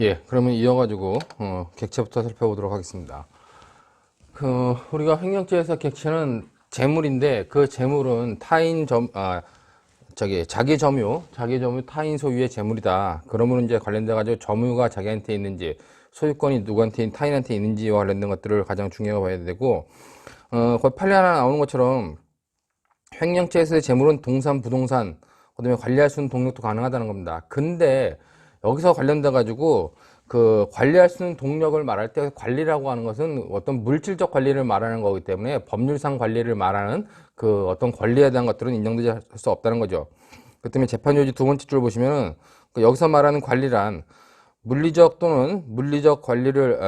예, 그러면 이어가지고 객체부터 살펴보도록 하겠습니다. 우리가 횡령죄에서 객체는 재물인데 그 재물은 자기 점유 타인 소유의 재물이다. 그러면 이제 관련돼 가지고 점유가 자기한테 있는지 소유권이 누구한테 타인한테 있는지와 관련된 것들을 가장 중요하게 봐야 되고 거의 판례 하나 나오는 것처럼 횡령죄에서의 재물은 동산, 부동산, 그다음에 관리할 수 있는 동력도 가능하다는 겁니다. 근데 여기서 관련돼 가지고 그 관리할 수 있는 동력을 말할 때 관리라고 하는 것은 어떤 물질적 관리를 말하는 거기 때문에 법률상 관리를 말하는 그 어떤 권리에 대한 것들은 인정되지 수 없다는 거죠. 그 때문에 재판요지 두 번째 줄 보시면은 여기서 말하는 관리란 물리적 또는 물리적 관리를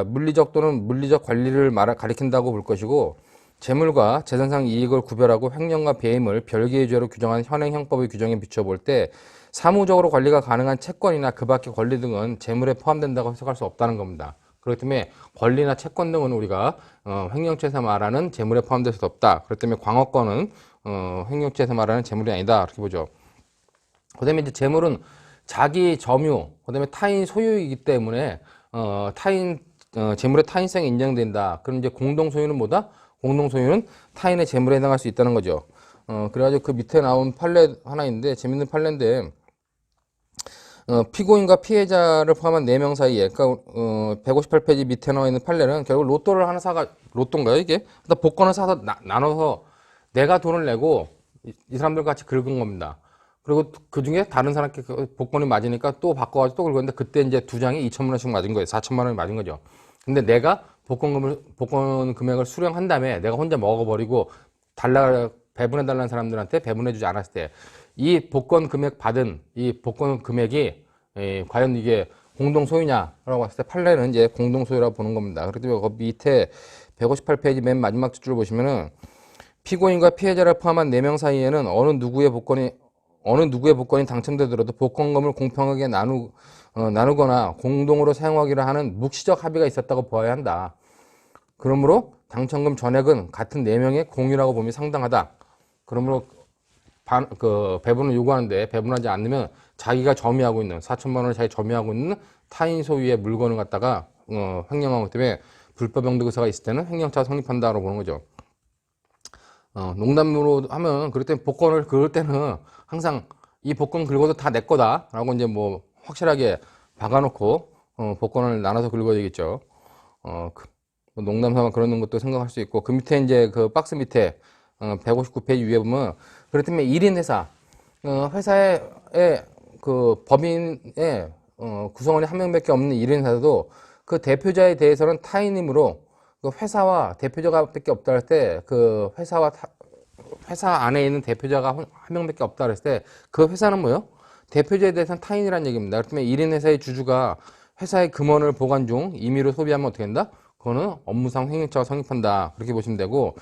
가리킨다고 볼 것이고, 재물과 재산상 이익을 구별하고 횡령과 배임을 별개의 죄로 규정한 현행 형법의 규정에 비춰볼 때 사무적으로 관리가 가능한 채권이나 그 밖의 권리 등은 재물에 포함된다고 해석할 수 없다는 겁니다. 그렇기 때문에 권리나 채권 등은 우리가 횡령죄에서 말하는 재물에 포함될 수 없다. 그렇기 때문에 광어권은 횡령죄에서 말하는 재물이 아니다. 이렇게 보죠. 그 다음에 이제 재물은 자기 점유, 그 다음에 타인 소유이기 때문에 재물의 타인성이 인정된다. 그럼 이제 공동 소유는 뭐다? 공동 소유는 타인의 재물에 해당할 수 있다는 거죠. 그래가지고 그 밑에 나온 판례 하나 있는데 재밌는 판례인데, 피고인과 피해자를 포함한 4명 사이에, 그러니까 158페이지 밑에 나와 있는 판례는 결국 로또를 하나 로또인가요 이게? 복권을 사서 나눠서 내가 돈을 내고 이 사람들 같이 긁은 겁니다. 그리고 그 중에 다른 사람께 복권이 맞으니까 또 바꿔가지고 또 긁었는데, 그때 이제 두 장이 2천만 원씩 맞은 거예요. 4천만 원이 맞은 거죠. 근데 내가 복권 금액을 수령한 다음에 내가 혼자 먹어버리고 배분해달라는 사람들한테 배분해주지 않았을 때, 이 복권 금액이 과연 이게 공동 소유냐라고 봤을 때 판례는 이제 공동 소유라고 보는 겁니다. 그리고 그 밑에 158페이지 맨 마지막 줄 보시면은 피고인과 피해자를 포함한 4명 사이에는 어느 누구의 복권이 당첨되더라도 복권금을 공평하게 나누거나 공동으로 사용하기로 하는 묵시적 합의가 있었다고 보아야 한다. 그러므로 당첨금 전액은 같은 4명의 공유라고 봄이 상당하다. 그러므로 배분을 요구하는데 배분하지 않으면 자기가 점유하고 있는 4천만 원을 자기 점유하고 있는 타인 소유의 물건을 갖다가 횡령한 것 때문에 불법 영득 의사가 있을 때는 횡령죄가 성립한다고 보는 거죠. 농담으로 하면 그럴 때 복권을 긁을 때는 항상 이 복권 긁어도 다 내 거다 라고 이제 뭐 확실하게 박아놓고 복권을 나눠서 긁어야 되겠죠. 농담 삼아 그러는 것도 생각할 수 있고, 그 밑에 이제 그 박스 밑에 159페이지 위에 보면, 그렇다면 1인 회사, 회사의 그 법인의 구성원이 한 명밖에 없는 1인 회사도 그 대표자에 대해서는 타인이므로 그 회사와 대표자가 밖에 없다 할 때, 그 회사 안에 있는 대표자가 한 명밖에 없다 그랬을 때 그 회사는 뭐요? 대표자에 대해서는 타인이라는 얘기입니다. 그렇다면 1인 회사의 주주가 회사의 금원을 보관 중 임의로 소비하면 어떻게 된다? 그거는 업무상 횡령죄가 성립한다. 그렇게 보시면 되고,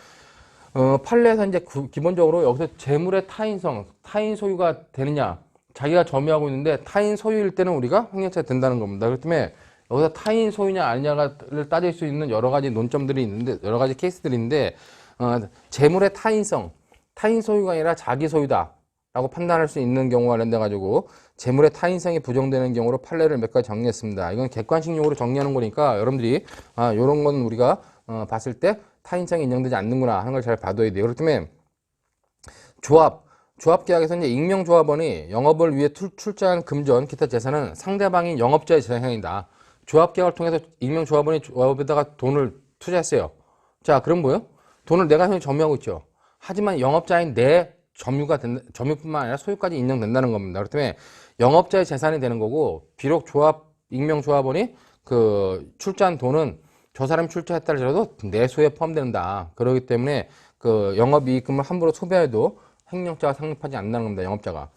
판례에서 이제 기본적으로 여기서 재물의 타인 소유가 되느냐, 자기가 점유하고 있는데 타인 소유일 때는 우리가 횡령죄가 된다는 겁니다. 그렇기 때문에 여기서 타인 소유냐 아니냐를 따질 수 있는 여러 가지 논점들이 있는데, 여러 가지 케이스들이 있는데, 재물의 타인 소유가 아니라 자기 소유다 라고 판단할 수 있는 경우와 관련돼 가지고 재물의 타인성이 부정되는 경우로 판례를 몇 가지 정리했습니다. 이건 객관식 용어로 정리하는 거니까 여러분들이 이런 건 우리가 봤을 때 타인성이 인정되지 않는구나 하는 걸 잘 봐둬야 돼요. 그렇기 때문에 조합계약에서 이제 익명조합원이 영업을 위해 출자한 금전, 기타 재산은 상대방인 영업자의 재산이다. 조합계약을 통해서 익명조합원이 조합에다가 돈을 투자했어요. 자, 그럼 뭐요? 돈을 내가 현재 점유하고 있죠. 하지만 영업자인 내 점유뿐만 아니라 소유까지 인정된다는 겁니다. 그렇기 때문에 영업자의 재산이 되는 거고, 비록 익명조합원이 그 출자한 돈은 저 사람이 출자했다 하더라도 내 소유에 포함된다. 그렇기 때문에 그 영업이익금을 함부로 소비해도 횡령죄가 성립하지 않는다는 겁니다. 영업자가.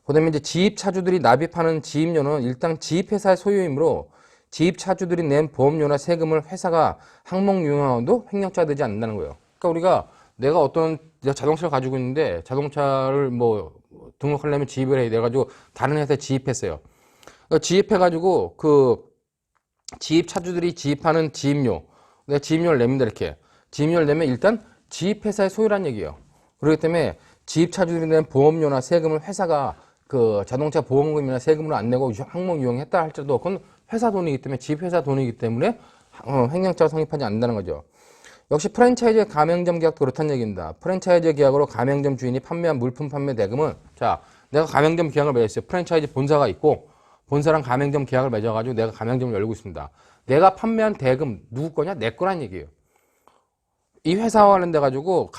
그 다음에 이제 지입차주들이 납입하는 지입료는 일단 지입회사의 소유이므로 지입차주들이 낸 보험료나 세금을 회사가 항목 유용화도 횡령죄가 되지 않는다는 거예요. 그러니까 우리가 내가 자동차를 가지고 있는데 자동차를 뭐 등록하려면 지입을 해야 돼가지고 다른 회사에 지입했어요. 그러니까 지입해가지고 그 지입차주들이 지입하는 지입료, 내가 지입료를 냅니다. 이렇게 지입료를 내면 일단 지입회사의 소유란 얘기예요. 그렇기 때문에 지입차주들이 낸 보험료나 세금을 회사가 그 자동차 보험금이나 세금으로 안 내고 항목 유용했다 할지라도 그건 회사 돈이기 때문에 집회사 돈이기 때문에 횡령자가 성립하지 않는다는 거죠. 역시 프랜차이즈 가맹점 계약도 그렇다는 얘기입니다. 프랜차이즈 계약으로 가맹점 주인이 판매한 물품 판매 대금은 자 내가 가맹점 계약을 맺었어요. 프랜차이즈 본사가 있고 본사랑 가맹점 계약을 맺어가지고 내가 가맹점을 열고 있습니다. 내가 판매한 대금 누구 거냐? 내 거란 얘기예요. 이 회사와 관련돼 가지고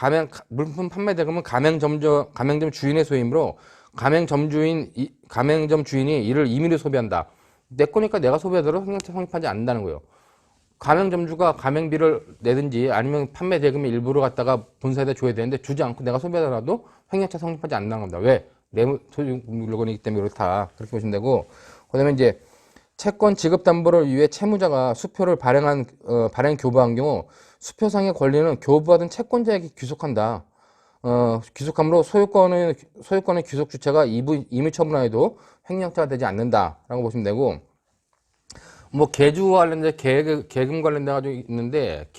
물품 판매 대금은 가맹점 주인의 소유이므로 가맹점 주인이 이를 임의로 소비한다. 내 거니까 내가 소비하도록 횡령죄 성립하지 않는다는 거예요. 가맹점주가 가맹비를 내든지 아니면 판매 대금의 일부를 갖다가 본사에다 줘야 되는데 주지 않고 내가 소비하더라도 횡령죄 성립하지 않는다는 겁니다. 왜? 내 소유 물건이기 때문에 그렇다. 그렇게 보시면 되고, 그다음에 이제 채권 지급 담보를 위해 채무자가 수표를 발행 교부한 경우 수표상의 권리는 교부받은 채권자에게 귀속한다. 귀속함으로 소유권의 귀속 주체가 임의 처분하여도 횡령죄가 되지 않는다라고 보시면 되고, 뭐 개주와 관련된 계금 관련돼 가지고 있는데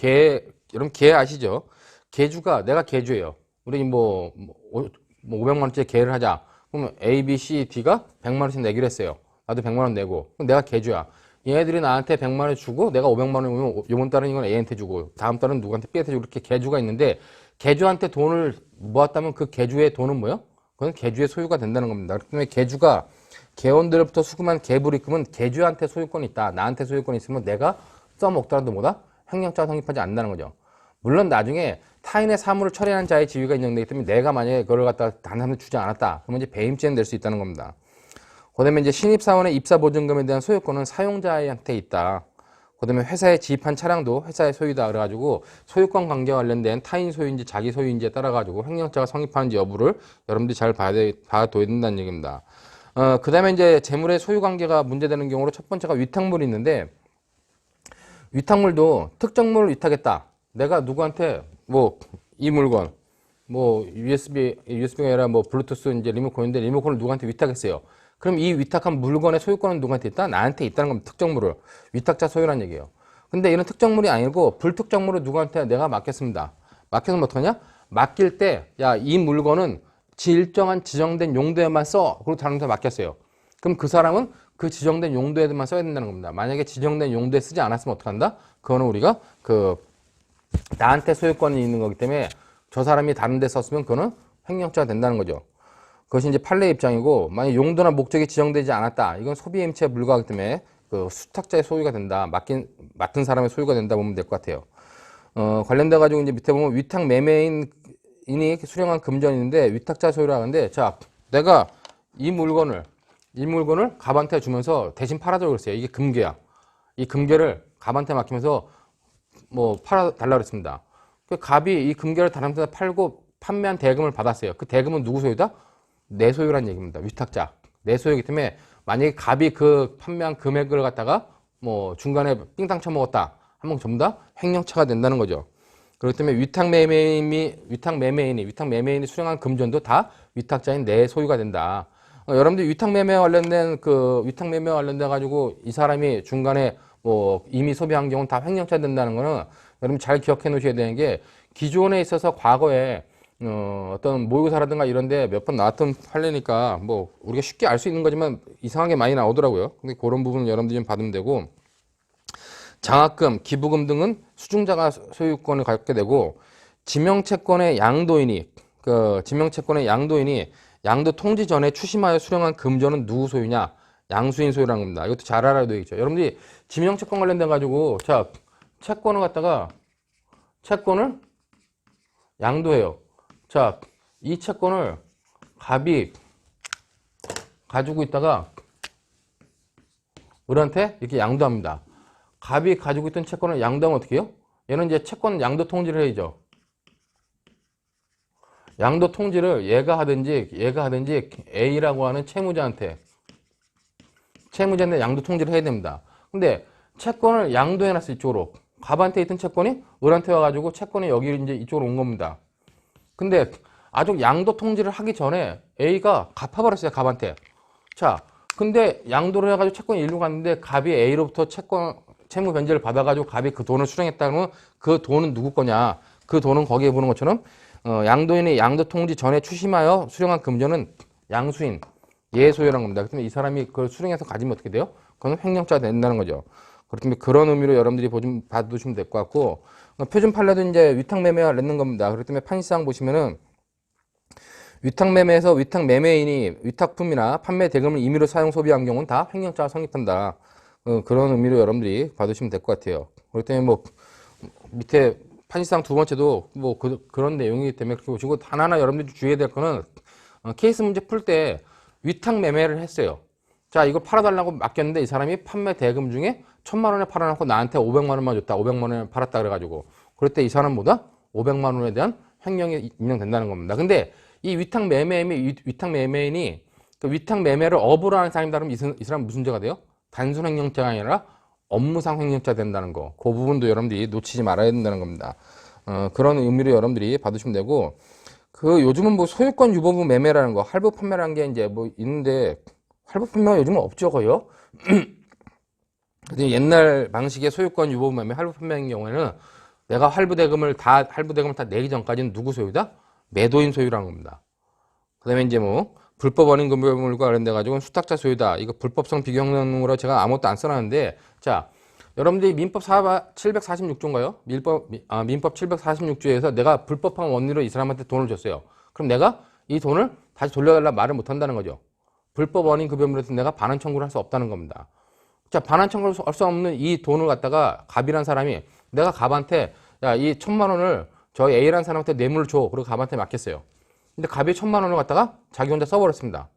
여러분 개 아시죠? 개주가 내가 개주예요. 우리 뭐 500만 원짜리 개를 하자. 그러면 A, B, C, D가 100만 원씩 내기로 했어요. 나도 100만 원 내고. 그럼 내가 개주야. 얘네들이 나한테 100만 원 주고 내가 500만 원 오면 이번 달은 이건 A한테 주고 다음 달은 누구한테 B한테 주고 이렇게 개주가 있는데 개주한테 돈을 모았다면 그 개주의 돈은 뭐예요? 그건 개주의 소유가 된다는 겁니다. 그렇기 때문에 개주가 개원들로부터 수금한 개불입금은 개주한테 소유권이 있다. 나한테 소유권이 있으면 내가 써먹더라도 뭐다? 횡령죄가 성립하지 않는다는 거죠. 물론 나중에 타인의 사물을 처리하는 자의 지위가 인정되기 때문에 내가 만약에 그걸 갖다가 다른 사람한테 주지 않았다. 그러면 이제 배임죄는 될 수 있다는 겁니다. 그다음에 이제 신입사원의 입사보증금에 대한 소유권은 사용자한테 있다. 그다음에 회사에 지입한 차량도 회사의 소유다. 그래가지고 소유권 관계와 관련된 타인 소유인지 자기 소유인지에 따라가지고 횡령죄가 성립하는지 여부를 여러분들이 잘 봐둬야 된다는 얘기입니다. 그 다음에 이제 재물의 소유 관계가 문제되는 경우로 첫 번째가 위탁물이 있는데, 위탁물도 특정물을 위탁했다. 내가 누구한테 뭐 이 물건, 뭐 USB가 아니라 뭐 블루투스 이제 리모컨인데 리모컨을 누구한테 위탁했어요. 그럼 이 위탁한 물건의 소유권은 누구한테 있다? 나한테 있다는 겁니다. 특정물을. 위탁자 소유란 얘기예요. 근데 이런 특정물이 아니고 불특정물을 누구한테 내가 맡겼습니다. 맡겨서 어떡하냐? 맡길 때, 야, 이 물건은 일정한 지정된 용도에만 써. 그리고 다른 사람한테 맡겼어요. 그럼 그 사람은 그 지정된 용도에만 써야 된다는 겁니다. 만약에 지정된 용도에 쓰지 않았으면 어떡한다? 그거는 우리가 나한테 소유권이 있는 거기 때문에 저 사람이 다른 데 썼으면 그거는 횡령죄가 된다는 거죠. 그것이 이제 판례 입장이고, 만약 용도나 목적이 지정되지 않았다. 이건 소비임치에 불과하기 때문에 그 수탁자의 소유가 된다. 맡은 사람의 소유가 된다 보면 될 것 같아요. 관련돼 가지고 이제 밑에 보면 위탁 매매인이 수령한 금전인데 위탁자 소유라 하는데, 자, 내가 이 물건을 갑한테 주면서 대신 팔아달라고 그랬어요. 이게 금괴야. 이 금괴를 갑한테 맡기면서 뭐 팔아달라고 그랬습니다. 그 갑이 이 금괴를 다른 데다 팔고 판매한 대금을 받았어요. 그 대금은 누구 소유다? 내 소유란 얘기입니다. 위탁자. 내 소유이기 때문에 만약에 갑이 그 판매한 금액을 갖다가 뭐 중간에 삥땅 쳐먹었다 하면 전부 다 횡령죄가 된다는 거죠. 그렇기 때문에 위탁 매매인이 수령한 금전도 다 위탁자인 내 소유가 된다. 여러분들 위탁 매매와 관련돼 가지고 이 사람이 중간에 뭐 이미 소비한 경우는 다 횡령죄 된다는 거는 여러분 잘 기억해 놓으셔야 되는 게, 기존에 있어서 과거에 어떤 모의고사라든가 이런데 몇 번 나왔던 판례니까 뭐 우리가 쉽게 알 수 있는 거지만 이상하게 많이 나오더라고요. 근데 그런 부분은 여러분들이 좀 받으면 되고, 장학금, 기부금 등은 수중자가 소유권을 갖게 되고, 지명채권의 양도인이 양도 통지 전에 추심하여 수령한 금전은 누구 소유냐? 양수인 소유라는 겁니다. 이것도 잘 알아야 되겠죠. 여러분들이 지명채권 관련돼 가지고, 자, 채권을 양도해요. 자, 이 채권을 갑이 가지고 있다가 을한테 이렇게 양도합니다. 갑이 가지고 있던 채권을 양도하면 어떻게 해요? 얘는 이제 채권 양도 통지를 해야죠. 양도 통지를 얘가 하든지 A라고 하는 채무자한테 양도 통지를 해야 됩니다. 근데 채권을 양도해놨어, 이쪽으로. 갑한테 있던 채권이 을한테 와가지고 채권이 여기 이제 이쪽으로 온 겁니다. 근데 아직 양도 통지를 하기 전에 A가 갚아버렸어요, 갑한테. 자, 근데 양도를 해가지고 채권이 일로 갔는데 갑이 A로부터 채무 변제를 받아가지고 갑이 그 돈을 수령했다면 그 돈은 누구 거냐? 그 돈은 거기에 보는 것처럼 양도인이 양도 통지 전에 추심하여 수령한 금전은 양수인, 예소유라는 겁니다. 그렇기 때문에 이 사람이 그걸 수령해서 가지면 어떻게 돼요? 그건 횡령자가 된다는 거죠. 그렇기 때문에 그런 의미로 여러분들이 봐두시면 될 것 같고, 표준 판례도 이제 위탁매매와 맺는 겁니다. 그렇기 때문에 판시상 보시면은 위탁매매에서 위탁매매인이 위탁품이나 판매 대금을 임의로 사용 소비한 경우는 다 횡령자가 성립한다. 그런 의미로 여러분들이 봐두시면 될 것 같아요. 그렇기 때문에 뭐 밑에 판시상 두 번째도 뭐 그런 내용이기 때문에 그렇게 보시고, 하나하나 여러분들이 주의해야 될 거는 케이스 문제 풀 때 위탁 매매를 했어요. 자, 이거 팔아달라고 맡겼는데 이 사람이 판매 대금 중에 1,000만 원에 팔아놓고 나한테 500만 원만 줬다. 500만 원에 팔았다 그래가지고, 그럴 때 이 사람보다 500만 원에 대한 횡령이 인정된다는 겁니다. 근데 이 위탁 매매인이 그 위탁 매매를 업으로 하는 사람이라면 이 사람 무슨 죄가 돼요? 단순 횡령죄가 아니라 업무상 횡령죄가 된다는 거. 그 부분도 여러분들이 놓치지 말아야 된다는 겁니다. 그런 의미로 여러분들이 받으시면 되고, 요즘은 뭐 소유권 유보부 매매라는 거, 할부 판매라는 게 이제 뭐 있는데, 할부 판매가 요즘은 없죠, 거요. 근데 옛날 방식의 소유권 유보부 매매, 할부 판매인 경우에는 내가 할부 대금을 다 내기 전까지는 누구 소유다? 매도인 소유라는 겁니다. 그 다음에 이제 뭐, 불법 원인 금융물과 관련돼 가지고 수탁자 소유다. 이거 불법성 비경영으로 제가 아무것도 안 써놨는데, 자, 여러분들이 민법 746조인가요? 민법 746조에서 내가 불법한 원리로 이 사람한테 돈을 줬어요. 그럼 내가 이 돈을 다시 돌려달라 말을 못 한다는 거죠. 불법 원인 급여물에서 내가 반환 청구를 할 수 없다는 겁니다. 자, 반환 청구를 할 수 없는 이 돈을 갖다가 갑이란 사람이, 내가 갑한테 야, 이 1,000만 원을 저 A라는 사람한테 뇌물을 줘. 그리고 갑한테 맡겼어요. 근데 갑이 1,000만 원을 갖다가 자기 혼자 써버렸습니다.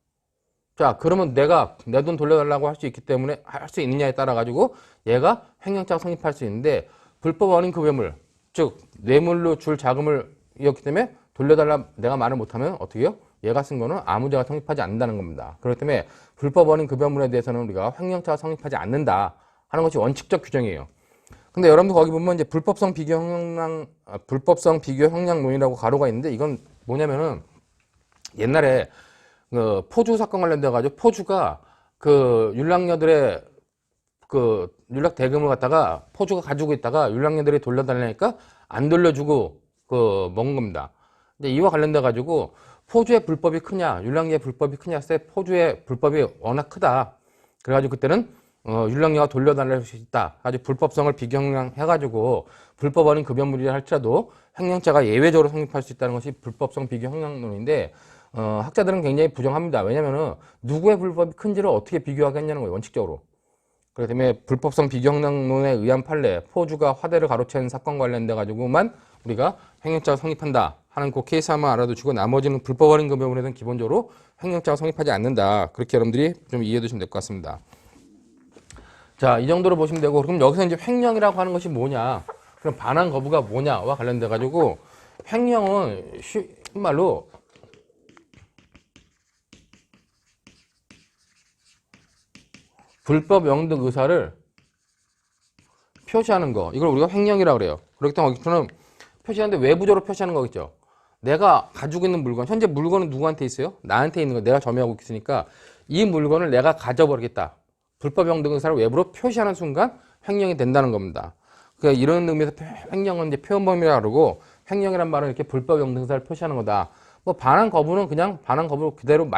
자, 그러면 내가 내 돈 돌려달라고 할 수 있기 때문에, 할 수 있느냐에 따라 가지고 얘가 횡령자가 성립할 수 있는데, 불법 원인 급여물, 즉 뇌물로 줄 자금을 이었기 때문에 돌려달라 내가 말을 못하면 어떻게 해요? 얘가 쓴 거는 아무 죄가 성립하지 않는다는 겁니다. 그렇기 때문에 불법 원인 급여물에 대해서는 우리가 횡령자가 성립하지 않는다 하는 것이 원칙적 규정이에요. 근데 여러분들 거기 보면 이제 불법성 비교 형량론이라고 가로가 있는데, 이건 뭐냐면은 옛날에 포주 사건 관련돼 가지고 포주가 율락녀들의 율락 대금을 갖다가 포주가 가지고 있다가 율락녀들이 돌려달라니까 안 돌려주고 먹은 겁니다. 근데 이와 관련돼 가지고 포주의 불법이 크냐, 율락녀의 불법이 크냐 했을 때 포주의 불법이 워낙 크다. 그래가지고 그때는 율락녀가 돌려달라고 할 수 있다. 아주 불법성을 비교형량해가지고 불법 원인 급여물이라 할지라도 횡령자가 예외적으로 성립할 수 있다는 것이 불법성 비교형량론인데, 학자들은 굉장히 부정합니다. 왜냐면은 누구의 불법이 큰지를 어떻게 비교하겠냐는 거예요, 원칙적으로. 그렇기 때문에 불법성 비교형량론에 의한 판례, 포주가 화대를 가로챈 사건 관련돼 가지고만 우리가 횡령자가 성립한다 하는 그 케이스 한번 알아두시고, 나머지는 불법 원인 급여물에는 기본적으로 횡령자가 성립하지 않는다. 그렇게 여러분들이 좀 이해해 두시면 될 것 같습니다. 자, 이 정도로 보시면 되고, 그럼 여기서 이제 횡령이라고 하는 것이 뭐냐, 그럼 반환 거부가 뭐냐와 관련돼 가지고, 횡령은 쉬운 말로 불법 영득 의사를 표시하는 거, 이걸 우리가 횡령이라고 그래요. 그렇기 때문에 여기서는 표시하는데 외부적으로 표시하는 거겠죠. 내가 가지고 있는 물건, 현재 물건은 누구한테 있어요? 나한테 있는 거, 내가 점유하고 있으니까 이 물건을 내가 가져버리겠다. 불법 영득 의사를 외부로 표시하는 순간 횡령이 된다는 겁니다. 그러니까 이런 의미에서 횡령은 이제 표현범위라고 그러고, 횡령이란 말은 이렇게 불법 영득 의사를 표시하는 거다. 뭐 반환 거부는 그냥 반환 거부 그대로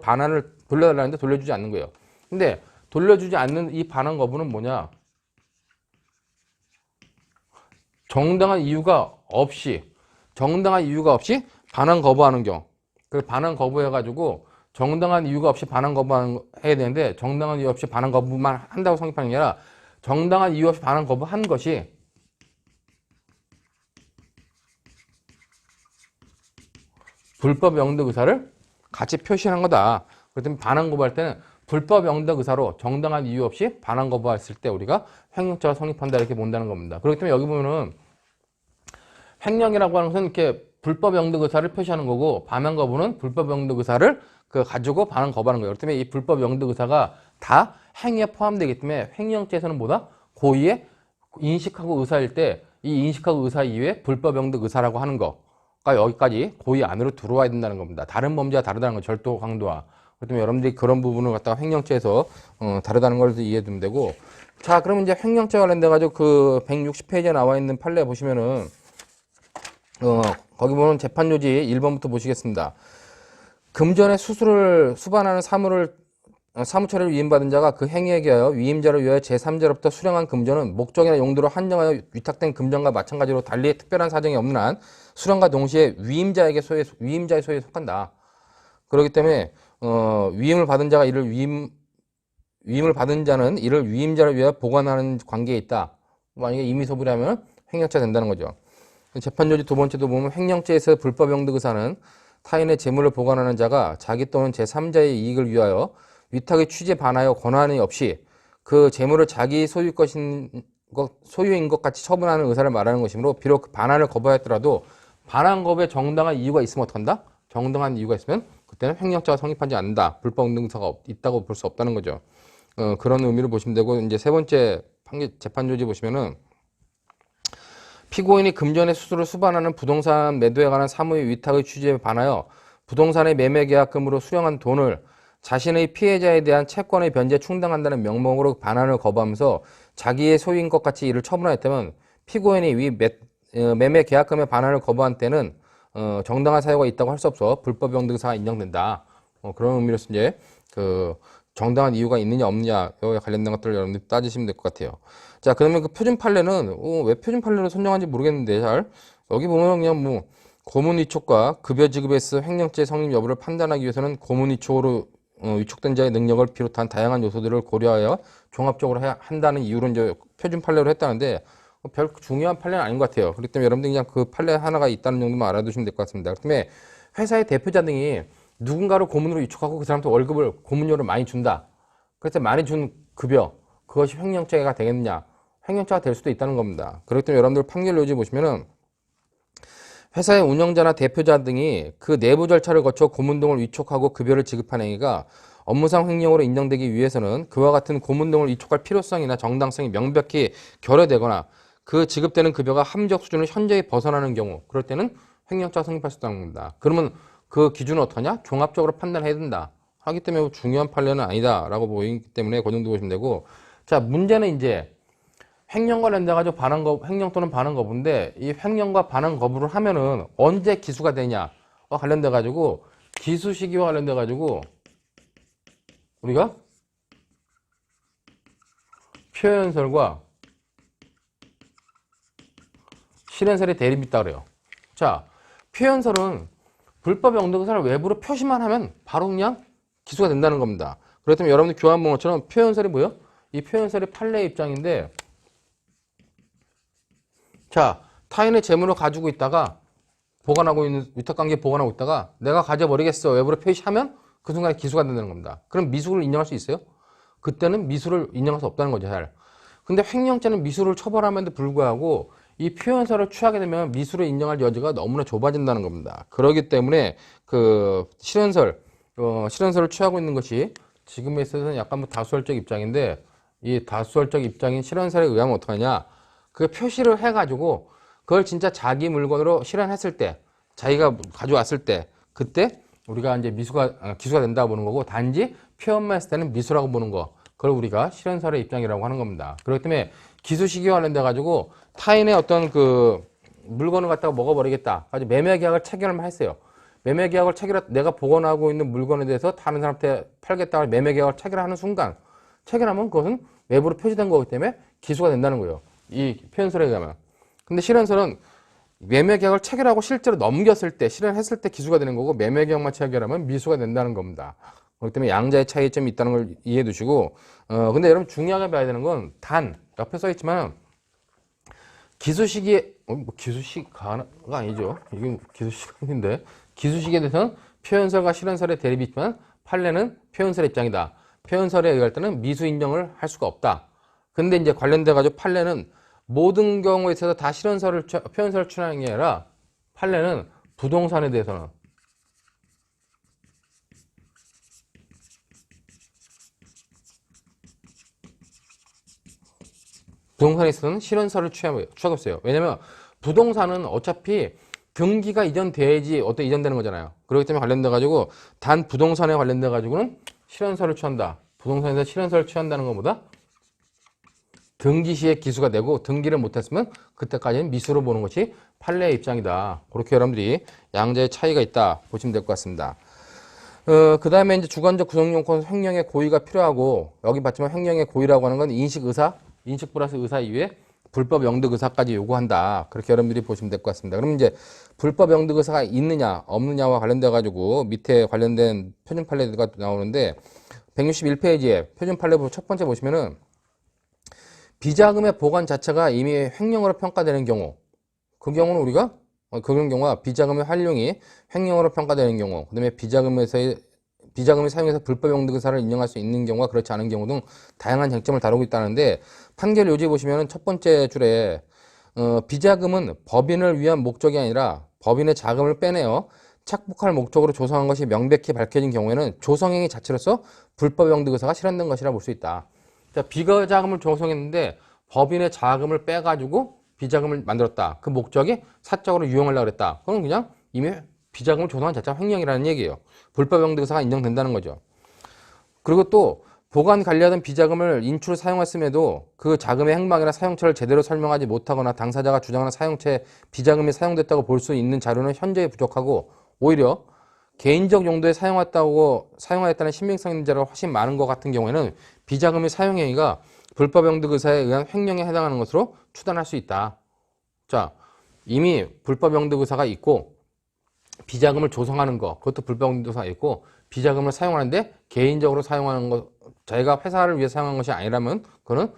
반환을 돌려달라는데 돌려주지 않는 거예요. 근데 돌려주지 않는 이 반환 거부는 뭐냐? 정당한 이유가 없이 반환 거부하는 경우. 그 반환 거부해가지고 정당한 이유가 없이 반환 거부해야 되는데, 정당한 이유 없이 반환 거부만 한다고 성립하는 게 아니라 정당한 이유 없이 반환 거부한 것이 불법 영득 의사를 같이 표시하는 거다. 그렇다면 반환 거부할 때는 불법 영득 의사로 정당한 이유 없이 반환 거부했을 때 우리가 횡령죄가 성립한다 이렇게 본다는 겁니다. 그렇기 때문에 여기 보면은 횡령이라고 하는 것은 이렇게 불법 영득 의사를 표시하는 거고, 반환 거부는 불법 영득 의사를 가지고 반환 거부하는 거예요. 그렇기 때문에 이 불법 영득 의사가 다 행위에 포함되기 때문에 횡령죄에서는 뭐다? 고의의 인식하고 의사일 때 이 인식하고 의사 이외에 불법 영득 의사라고 하는 거가 여기까지 고의 안으로 들어와야 된다는 겁니다. 다른 범죄와 다르다는 거, 절도 강도와. 그렇기 때문에 여러분들이 그런 부분을 갖다가 횡령죄에서 다르다는 걸 이해해 두면 되고, 자, 그러면 이제 횡령죄 관련돼 가지고 160페이지에 나와 있는 판례 보시면은 거기 보면 재판 요지 1번부터 보시겠습니다. 금전의 수수를 수반하는 사무처를 위임받은 자가 그 행위에 기하여 위임자를 위하여 제3자로부터 수령한 금전은 목적이나 용도로 한정하여 위탁된 금전과 마찬가지로 달리 특별한 사정이 없는 한 수령과 동시에 위임자의 소유에 속한다. 그렇기 때문에 위임을 받은 자는 이를 위임자를 위하여 보관하는 관계에 있다. 만약에 임의소불이하면 횡령죄 된다는 거죠. 재판조지 두 번째도 보면 횡령죄에서 불법용득 의사는 타인의 재물을 보관하는 자가 자기 또는 제3자의 이익을 위하여 위탁의 취지에 반하여 권한이 없이 그 재물을 자기 소유인 것 같이 처분하는 의사를 말하는 것이므로 비록 반환을 거부하였더라도 반환 거부에 정당한 이유가 있으면 어떡한다? 정당한 이유가 있으면 그때는 횡령죄가 성립하지 않는다. 불법용득 의사가 있다고 볼 수 없다는 거죠. 그런 의미를 보시면 되고, 이제 세 번째 재판조지 보시면은 피고인이 금전의 수수를 수반하는 부동산 매도에 관한 사무의 위탁의 취지에 반하여 부동산의 매매계약금으로 수령한 돈을 자신의 피해자에 대한 채권의 변제에 충당한다는 명목으로 반환을 거부하면서 자기의 소유인 것 같이 이를 처분하였다면 피고인이 위 매매계약금의 반환을 거부한 때는 정당한 사유가 있다고 할 수 없어 불법용득사가 인정된다. 그런 의미로서 이제 그 정당한 이유가 있느냐 없느냐에 관련된 것들을 여러분들이 따지시면 될 것 같아요. 자, 그러면 그 표준 판례는 왜 표준 판례로 선정한지 모르겠는데 잘 여기 보면 그냥 뭐 고문 위촉과 급여 지급에서 횡령죄 성립 여부를 판단하기 위해서는 고문 위촉으로 위촉된 자의 능력을 비롯한 다양한 요소들을 고려하여 종합적으로 한다는 이유로 이제 표준 판례로 했다는데 별 중요한 판례는 아닌 것 같아요. 그렇기 때문에 여러분들이 그냥 그 판례 하나가 있다는 정도만 알아두시면 될 것 같습니다. 그렇기 때문에 회사의 대표자 등이 누군가를 고문으로 위촉하고 그 사람한테 월급을 고문료를 많이 준다. 그래서 많이 준 급여 그것이 횡령죄가 되겠느냐? 횡령죄가 될 수도 있다는 겁니다. 그렇기 때문에 여러분들 판결 요지 보시면은 회사의 운영자나 대표자 등이 그 내부 절차를 거쳐 고문 등을 위촉하고 급여를 지급한 행위가 업무상 횡령으로 인정되기 위해서는 그와 같은 고문 등을 위촉할 필요성이나 정당성이 명백히 결여되거나 그 지급되는 급여가 합리적 수준을 현저히 벗어나는 경우 그럴 때는 횡령죄가 성립할 수 있다는 겁니다. 그러면 그 기준은 어떠냐? 종합적으로 판단해야 된다. 하기 때문에 중요한 판례는 아니다라고 보이기 때문에 그 정도 보시면 되고, 자, 문제는 이제 횡령 관련돼 가지고 반환 거부, 횡령 또는 반환 거부인데 이 횡령과 반환 거부를 하면은 언제 기수가 되냐와 관련돼 가지고 기수 시기와 관련돼 가지고 우리가 표현설과 실현설의 대립이 있다 그래요. 자, 표현설은 불법 영등사를 외부로 표시만 하면 바로 그냥 기수가 된다는 겁니다. 그렇다면 여러분들 교환 본 것처럼 표현설이 뭐예요? 이 표현설이 판례의 입장인데, 자, 타인의 재물을 가지고 있다가 보관하고 있는 위탁관계 보관하고 있다가 내가 가져버리겠어 외부로 표시하면 그 순간에 기수가 된다는 겁니다. 그럼 미수를 인정할 수 있어요? 그때는 미수를 인정할 수 없다는 거죠. 잘. 근데 횡령죄는 미수를 처벌함에도 불구하고 이 표현설을 취하게 되면 미수를 인정할 여지가 너무나 좁아진다는 겁니다. 그렇기 때문에 그 실현설을 취하고 있는 것이 지금에 있어서는 약간 뭐 다수설적 입장인데, 이 다수설적 입장인 실현설에 의하면 어떡하냐? 그 표시를 해가지고 그걸 진짜 자기 물건으로 실현했을 때, 자기가 가져왔을 때, 그때 우리가 이제 기수가 된다고 보는 거고, 단지 표현만 했을 때는 미수라고 보는 거, 그걸 우리가 실현설의 입장이라고 하는 겁니다. 그렇기 때문에 기수 시기와 관련돼 가지고 타인의 어떤 그 물건을 갖다가 먹어버리겠다, 아주 매매 계약을 체결을 했어요. 매매 계약을 내가 보관하고 있는 물건에 대해서 다른 사람한테 팔겠다고 매매 계약을 체결하는 순간, 체결하면 그것은 외부로 표시된 거기 때문에 기수가 된다는 거예요. 이 표현설에 의하면. 근데 실현설은 매매 계약을 체결하고 실제로 넘겼을 때, 실현했을 때 기수가 되는 거고, 매매 계약만 체결하면 미수가 된다는 겁니다. 그렇기 때문에 양자의 차이점이 있다는 걸 이해해 두시고, 근데 여러분 중요하게 봐야 되는 건 옆에 써 있지만, 기수 시기에, 기수 시가가 아니죠. 이게 기수 시간인데, 기수 시기에 대해서는 표현설과 실현설의 대립이 있지만, 판례는 표현설의 입장이다. 표현설에 의할 때는 미수 인정을 할 수가 없다. 근데 이제 관련돼 가지고 판례는 모든 경우에 있어서 다 표현설을 취하는 게 아니라, 판례는 부동산에 대해서는 부동산에 있어서는 실현설을 취하고 있어요. 왜냐면 부동산은 어차피 등기가 이전돼야지 이전되는 거잖아요. 그렇기 때문에 관련돼 가지고 단 부동산에 관련돼 가지고는 실현설을 취한다. 부동산에서 실현설을 취한다는 것보다 등기 시에 기수가 되고, 등기를 못했으면 그때까지는 미수로 보는 것이 판례의 입장이다. 그렇게 여러분들이 양자의 차이가 있다 보시면 될 것 같습니다. 그 다음에 이제 주관적 구성요건 횡령의 고의가 필요하고, 여기 봤지만 횡령의 고의라고 하는 건 인식 의사, 인식 플러스 의사 이외에 불법 영득 의사까지 요구한다. 그렇게 여러분들이 보시면 될 것 같습니다. 그럼 이제 불법 영득 의사가 있느냐, 없느냐와 관련돼 가지고 밑에 관련된 표준 판례가 나오는데 161페이지에 표준 판례부 첫 번째 보시면은 비자금의 보관 자체가 이미 횡령으로 평가되는 경우, 그 경우는 우리가 그런 경우와 비자금의 활용이 횡령으로 평가되는 경우, 그다음에 비자금이 사용해서 불법 영득 의사를 인정할 수 있는 경우와 그렇지 않은 경우 등 다양한 쟁점을 다루고 있다는데, 판결 요지 보시면 첫 번째 줄에 비자금은 법인을 위한 목적이 아니라 법인의 자금을 빼내어 착복할 목적으로 조성한 것이 명백히 밝혀진 경우에는 조성행위 자체로서 불법 영득 의사가 실현된 것이라 볼 수 있다. 자, 비자금을 조성했는데 법인의 자금을 빼가지고 비자금을 만들었다. 그 목적이 사적으로 유용하려고 그랬다. 그건 그냥 이미 비자금을 조성한 자체가 횡령이라는 얘기예요. 불법 영득 의사가 인정된다는 거죠. 그리고 또 보관 관리하던 비자금을 인출 사용했음에도 그 자금의 행방이나 사용처를 제대로 설명하지 못하거나 당사자가 주장하는 사용처에 비자금이 사용됐다고 볼 수 있는 자료는 현저히 부족하고, 오히려 개인적 용도에 사용하였다는 신빙성 있는 자료가 훨씬 많은 것 같은 경우에는 비자금의 사용행위가 불법 영득 의사에 의한 횡령에 해당하는 것으로 추단할 수 있다. 자, 이미 불법 영득 의사가 있고 비자금을 조성하는 거, 그것도 불법 영득 의사가 있고, 비자금을 사용하는데 개인적으로 사용하는 것, 자기가 회사를 위해 사용한 것이 아니라면 그거는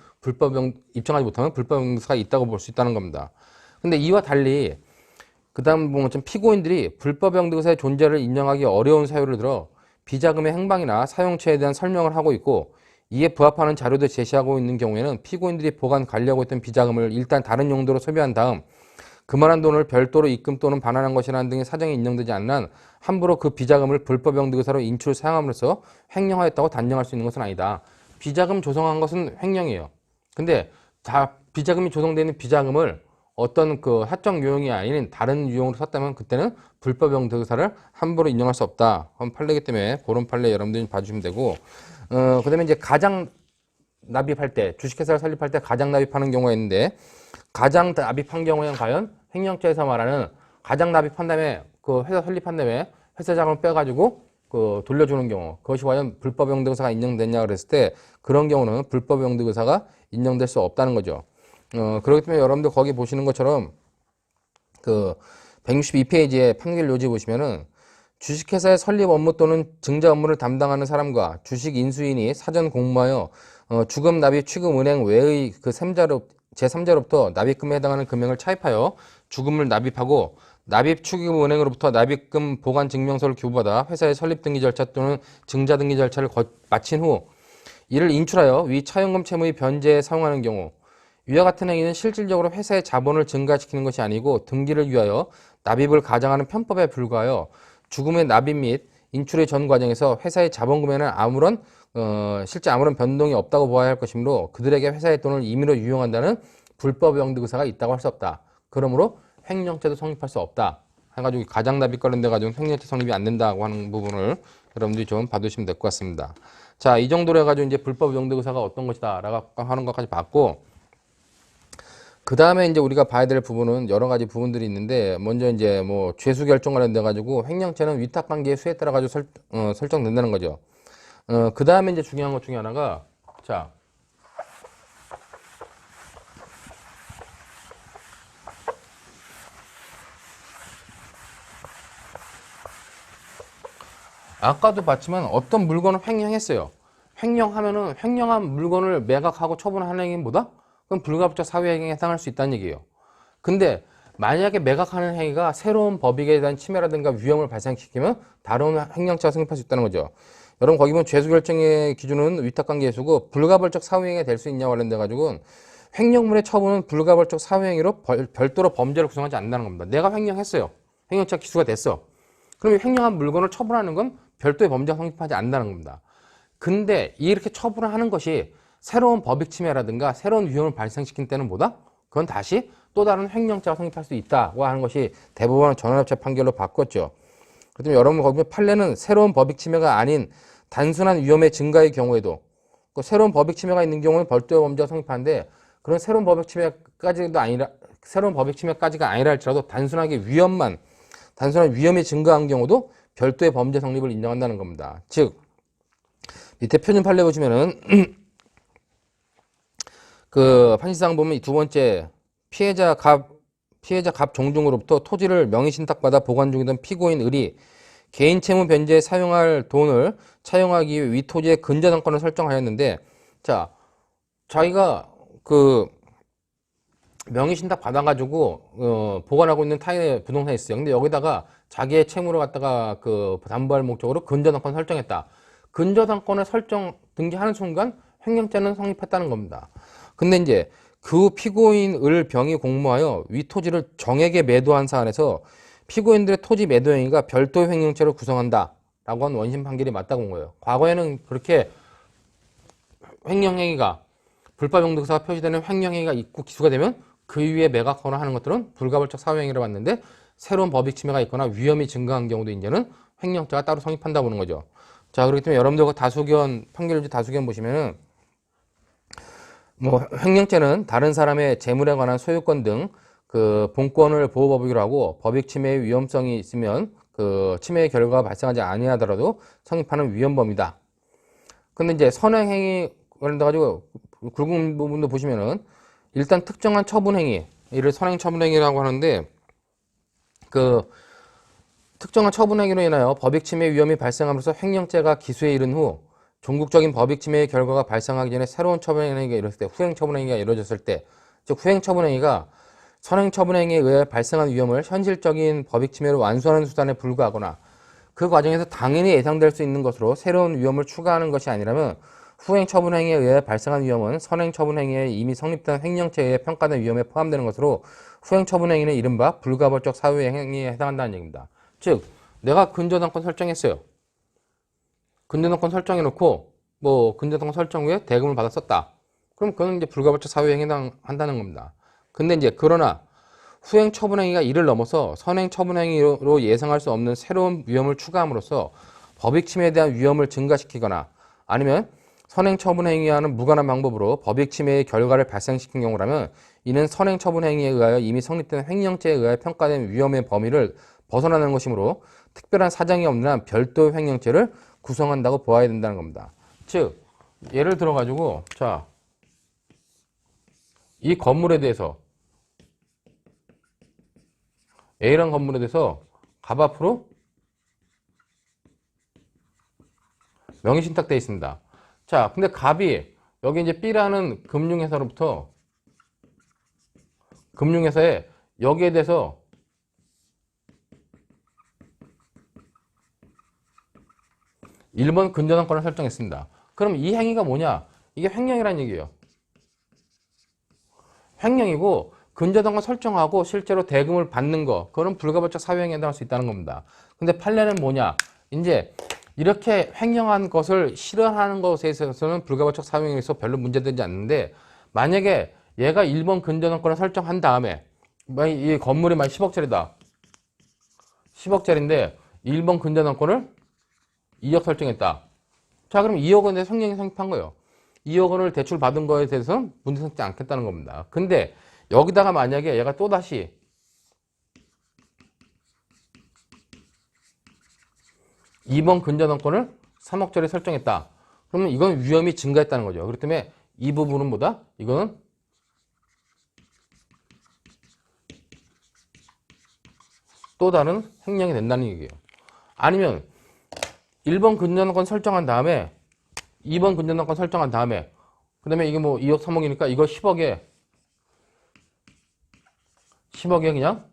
입증하지 못하면 불법 영득 의사가 있다고 볼 수 있다는 겁니다. 근데 이와 달리 그 다음 보면 좀 피고인들이 불법 영득 의사의 존재를 인정하기 어려운 사유를 들어 비자금의 행방이나 사용처에 대한 설명을 하고 있고, 이에 부합하는 자료도 제시하고 있는 경우에는 피고인들이 보관 관리하고 있던 비자금을 일단 다른 용도로 소비한 다음 그만한 돈을 별도로 입금 또는 반환한 것이라는 등의 사정이 인정되지 않는 한 함부로 그 비자금을 불법 영득 의사로 인출 사용함으로써 횡령하였다고 단정할 수 있는 것은 아니다. 비자금 조성한 것은 횡령이에요. 근데 비자금이 조성되어 있는 비자금을 어떤 그 사적 유형이 아닌 다른 유형으로 썼다면 그때는 불법 영득 의사를 함부로 인정할 수 없다. 그런 판례이기 때문에 그런 판례 여러분들이 봐주시면 되고, 그 다음에 이제 가장 납입할 때, 주식회사를 설립할 때 가장 납입하는 경우가 있는데, 가장 납입한 경우에는 과연 횡령죄에서 말하는 가장 납입한 다음에 그 회사 설립한 다음에 회사 자금을 빼가지고 그 돌려주는 경우, 그것이 과연 불법 영득 의사가 인정됐냐 그랬을 때 그런 경우는 불법 영득 의사가 인정될 수 없다는 거죠. 그렇기 때문에 여러분들 거기 보시는 것처럼 그 162페이지에 판결 요지 보시면은 주식회사의 설립 업무 또는 증자 업무를 담당하는 사람과 주식 인수인이 사전 공모하여 주금 납입 취급 은행 외의 그 제3자로부터 납입금에 해당하는 금액을 차입하여 주금을 납입하고 납입 취급 은행으로부터 납입금 보관 증명서를 교부받아 회사의 설립 등기 절차 또는 증자 등기 절차를 마친 후 이를 인출하여 위 차용금 채무의 변제에 사용하는 경우, 위와 같은 행위는 실질적으로 회사의 자본을 증가시키는 것이 아니고 등기를 위하여 납입을 가장하는 편법에 불과하여 주금의 납입 및 인출의 전 과정에서 회사의 자본금에는 실제 아무런 변동이 없다고 보아야 할 것이므로 그들에게 회사의 돈을 임의로 유용한다는 불법 영득 의사가 있다고 할 수 없다. 그러므로 횡령죄도 성립할 수 없다. 해가지고 가장 납입 관련돼 가지고 횡령죄 성립이 안 된다고 하는 부분을 여러분들이 좀 봐두시면 될 것 같습니다. 자, 이 정도로 해가지고 이제 불법 영득 의사가 어떤 것이다 라고 하는 것까지 봤고, 그 다음에 이제 우리가 봐야 될 부분은 여러 가지 부분들이 있는데, 먼저 이제 뭐 죄수 결정 관련돼 가지고 횡령죄는 위탁 관계의 수에 따라 가지고 설정된다는 거죠. 그 다음에 이제 중요한 것 중에 하나가, 자, 아까도 봤지만 어떤 물건을 횡령했어요. 횡령하면은 횡령한 물건을 매각하고 처분하는 행위보다 그럼 불가분적 사유행위에 해당할 수 있다는 얘기예요. 근데 만약에 매각하는 행위가 새로운 법익에 대한 침해라든가 위험을 발생시키면 다른 횡령죄가 성립할 수 있다는 거죠. 여러분 거기 보면 죄수 결정의 기준은 위탁관계 예수고 불가벌적 사후행위가 될 수 있냐와 관련돼 가지고 횡령물의 처분은 불가벌적 사후행위로 별도로 범죄를 구성하지 않는다는 겁니다. 내가 횡령했어요. 횡령죄가 기수가 됐어. 그럼 횡령한 물건을 처분하는 건 별도의 범죄가 성립하지 않는다는 겁니다. 근데 이렇게 처분을 하는 것이 새로운 법익 침해라든가 새로운 위험을 발생시킨 때는 뭐다? 그건 다시 또 다른 횡령죄가 성립할 수 있다고 하는 것이 대법원 전원합체 판결로 바꿨죠. 그렇다면 여러분 거기 판례는 새로운 법익 침해가 아닌 단순한 위험의 증가의 경우에도, 그 새로운 법익 침해가 있는 경우는 별도의 범죄가 성립하는데 그런 새로운 법익 침해까지가 아니라 할지라도 단순한 위험이 증가한 경우도 별도의 범죄 성립을 인정한다는 겁니다. 즉 밑에 표준 판례 보시면은 그 판시상 보면 두 번째 피해자 갑 종중으로부터 토지를 명의신탁받아 보관 중이던 피고인 을이 개인 채무 변제에 사용할 돈을 차용하기 위해 위 토지의 근저당권을 설정하였는데, 자, 자기가 그 명의신탁 받아가지고 보관하고 있는 타인의 부동산이 있어요. 근데 여기다가 자기의 채무를 갖다가 그 담보할 목적으로 근저당권 설정했다. 근저당권을 설정 등기하는 순간 횡령죄는 성립했다는 겁니다. 근데 이제 그 피고인을 병이 공모하여 위 토지를 정에게 매도한 사안에서 피고인들의 토지 매도 행위가 별도의 횡령죄를 구성한다 라고 한 원심 판결이 맞다고 온 거예요. 과거에는 그렇게 횡령 행위가 불법 용도사가 표시되는 횡령 행위가 있고 기수가 되면 그 위에 매각하거나 하는 것들은 불가벌적 사유행위를 봤는데, 새로운 법익 침해가 있거나 위험이 증가한 경우도 이제는 횡령죄가 따로 성립한다 보는 거죠. 자, 그렇기 때문에 여러분들 다수견 판결지 다수견 보시면은 뭐 횡령죄는 다른 사람의 재물에 관한 소유권 등 그 본권을 보호법이기로 하고, 법익 침해의 위험성이 있으면 그 침해의 결과가 발생하지 아니하더라도 성립하는 위헌범이다. 근데 이제 선행행위 관련돼가지고 굵은 부분도 보시면은 일단 특정한 처분행위, 이를 선행처분행위라고 하는데, 그 특정한 처분행위로 인하여 법익침해 위험이 발생함으로써 횡령죄가 기수에 이른 후 종국적인 법익침해의 결과가 발생하기 전에 새로운 처분행위가 이뤘을 때, 후행처분행위가 이루어졌을 때, 즉 후행처분행위가 선행처분행위에 의해 발생한 위험을 현실적인 법익침해로 완수하는 수단에 불과하거나 그 과정에서 당연히 예상될 수 있는 것으로 새로운 위험을 추가하는 것이 아니라면, 후행처분행위에 의해 발생한 위험은 선행처분행위에 이미 성립된 횡령죄에 의해 평가된 위험에 포함되는 것으로 후행처분행위는 이른바 불가벌적 사유의 행위에 해당한다는 얘기입니다. 즉, 내가 근저당권 설정했어요. 근저당권 설정해놓고 뭐 근저당권 설정 후에 대금을 받아 썼다. 그럼 그건 이제 불가벌적 사유에 해당한다는 겁니다. 근데 이제 그러나 후행처분행위가 이를 넘어서 선행처분행위로 예상할 수 없는 새로운 위험을 추가함으로써 법익침해에 대한 위험을 증가시키거나 아니면 선행처분행위와는 무관한 방법으로 법익침해의 결과를 발생시킨 경우라면, 이는 선행처분행위에 의하여 이미 성립된 횡령죄에 의하여 평가된 위험의 범위를 벗어나는 것이므로 특별한 사정이 없는 한 별도의 횡령죄를 구성한다고 보아야 된다는 겁니다. 즉, 예를 들어가지고 자, 이 건물에 대해서 A라는 건물에 대해서 갑 앞으로 명의신탁되어 있습니다. 자, 근데 갑이 여기 이제 B라는 금융회사로부터 금융회사에 여기에 대해서 (1번) 근저당권을 설정했습니다. 그럼 이 행위가 뭐냐? 이게 횡령이라는 얘기예요. 횡령이고 근저당권 설정하고 실제로 대금을 받는 거, 그건 불가벌적 사유행위에 해당할 수 있다는 겁니다. 근데 판례는 뭐냐? 이제 이렇게 횡령한 것을 실현하는 것에 있어서는 불가벌적 사유행위에서 별로 문제되지 않는데, 만약에 얘가 1번 근저당권을 설정한 다음에 이 건물이 만 10억짜리다. 10억짜리인데 1번 근저당권을 2억 설정했다. 자, 그럼 2억 원에 횡령이 성립한 거예요. 2억 원을 대출 받은 거에 대해서는 문제 삼지 않겠다는 겁니다. 근데 여기다가 만약에 얘가 또다시 2번 근저당권을 3억짜리 설정했다. 그러면 이건 위험이 증가했다는 거죠. 그렇기 때문에 이 부분은 뭐다? 이거는 또 다른 횡령이 된다는 얘기예요. 아니면 1번 근저당권 설정한 다음에 2번 근저당권 설정한 다음에 그 다음에 이게 뭐 2억 3억이니까 이거 10억에 그냥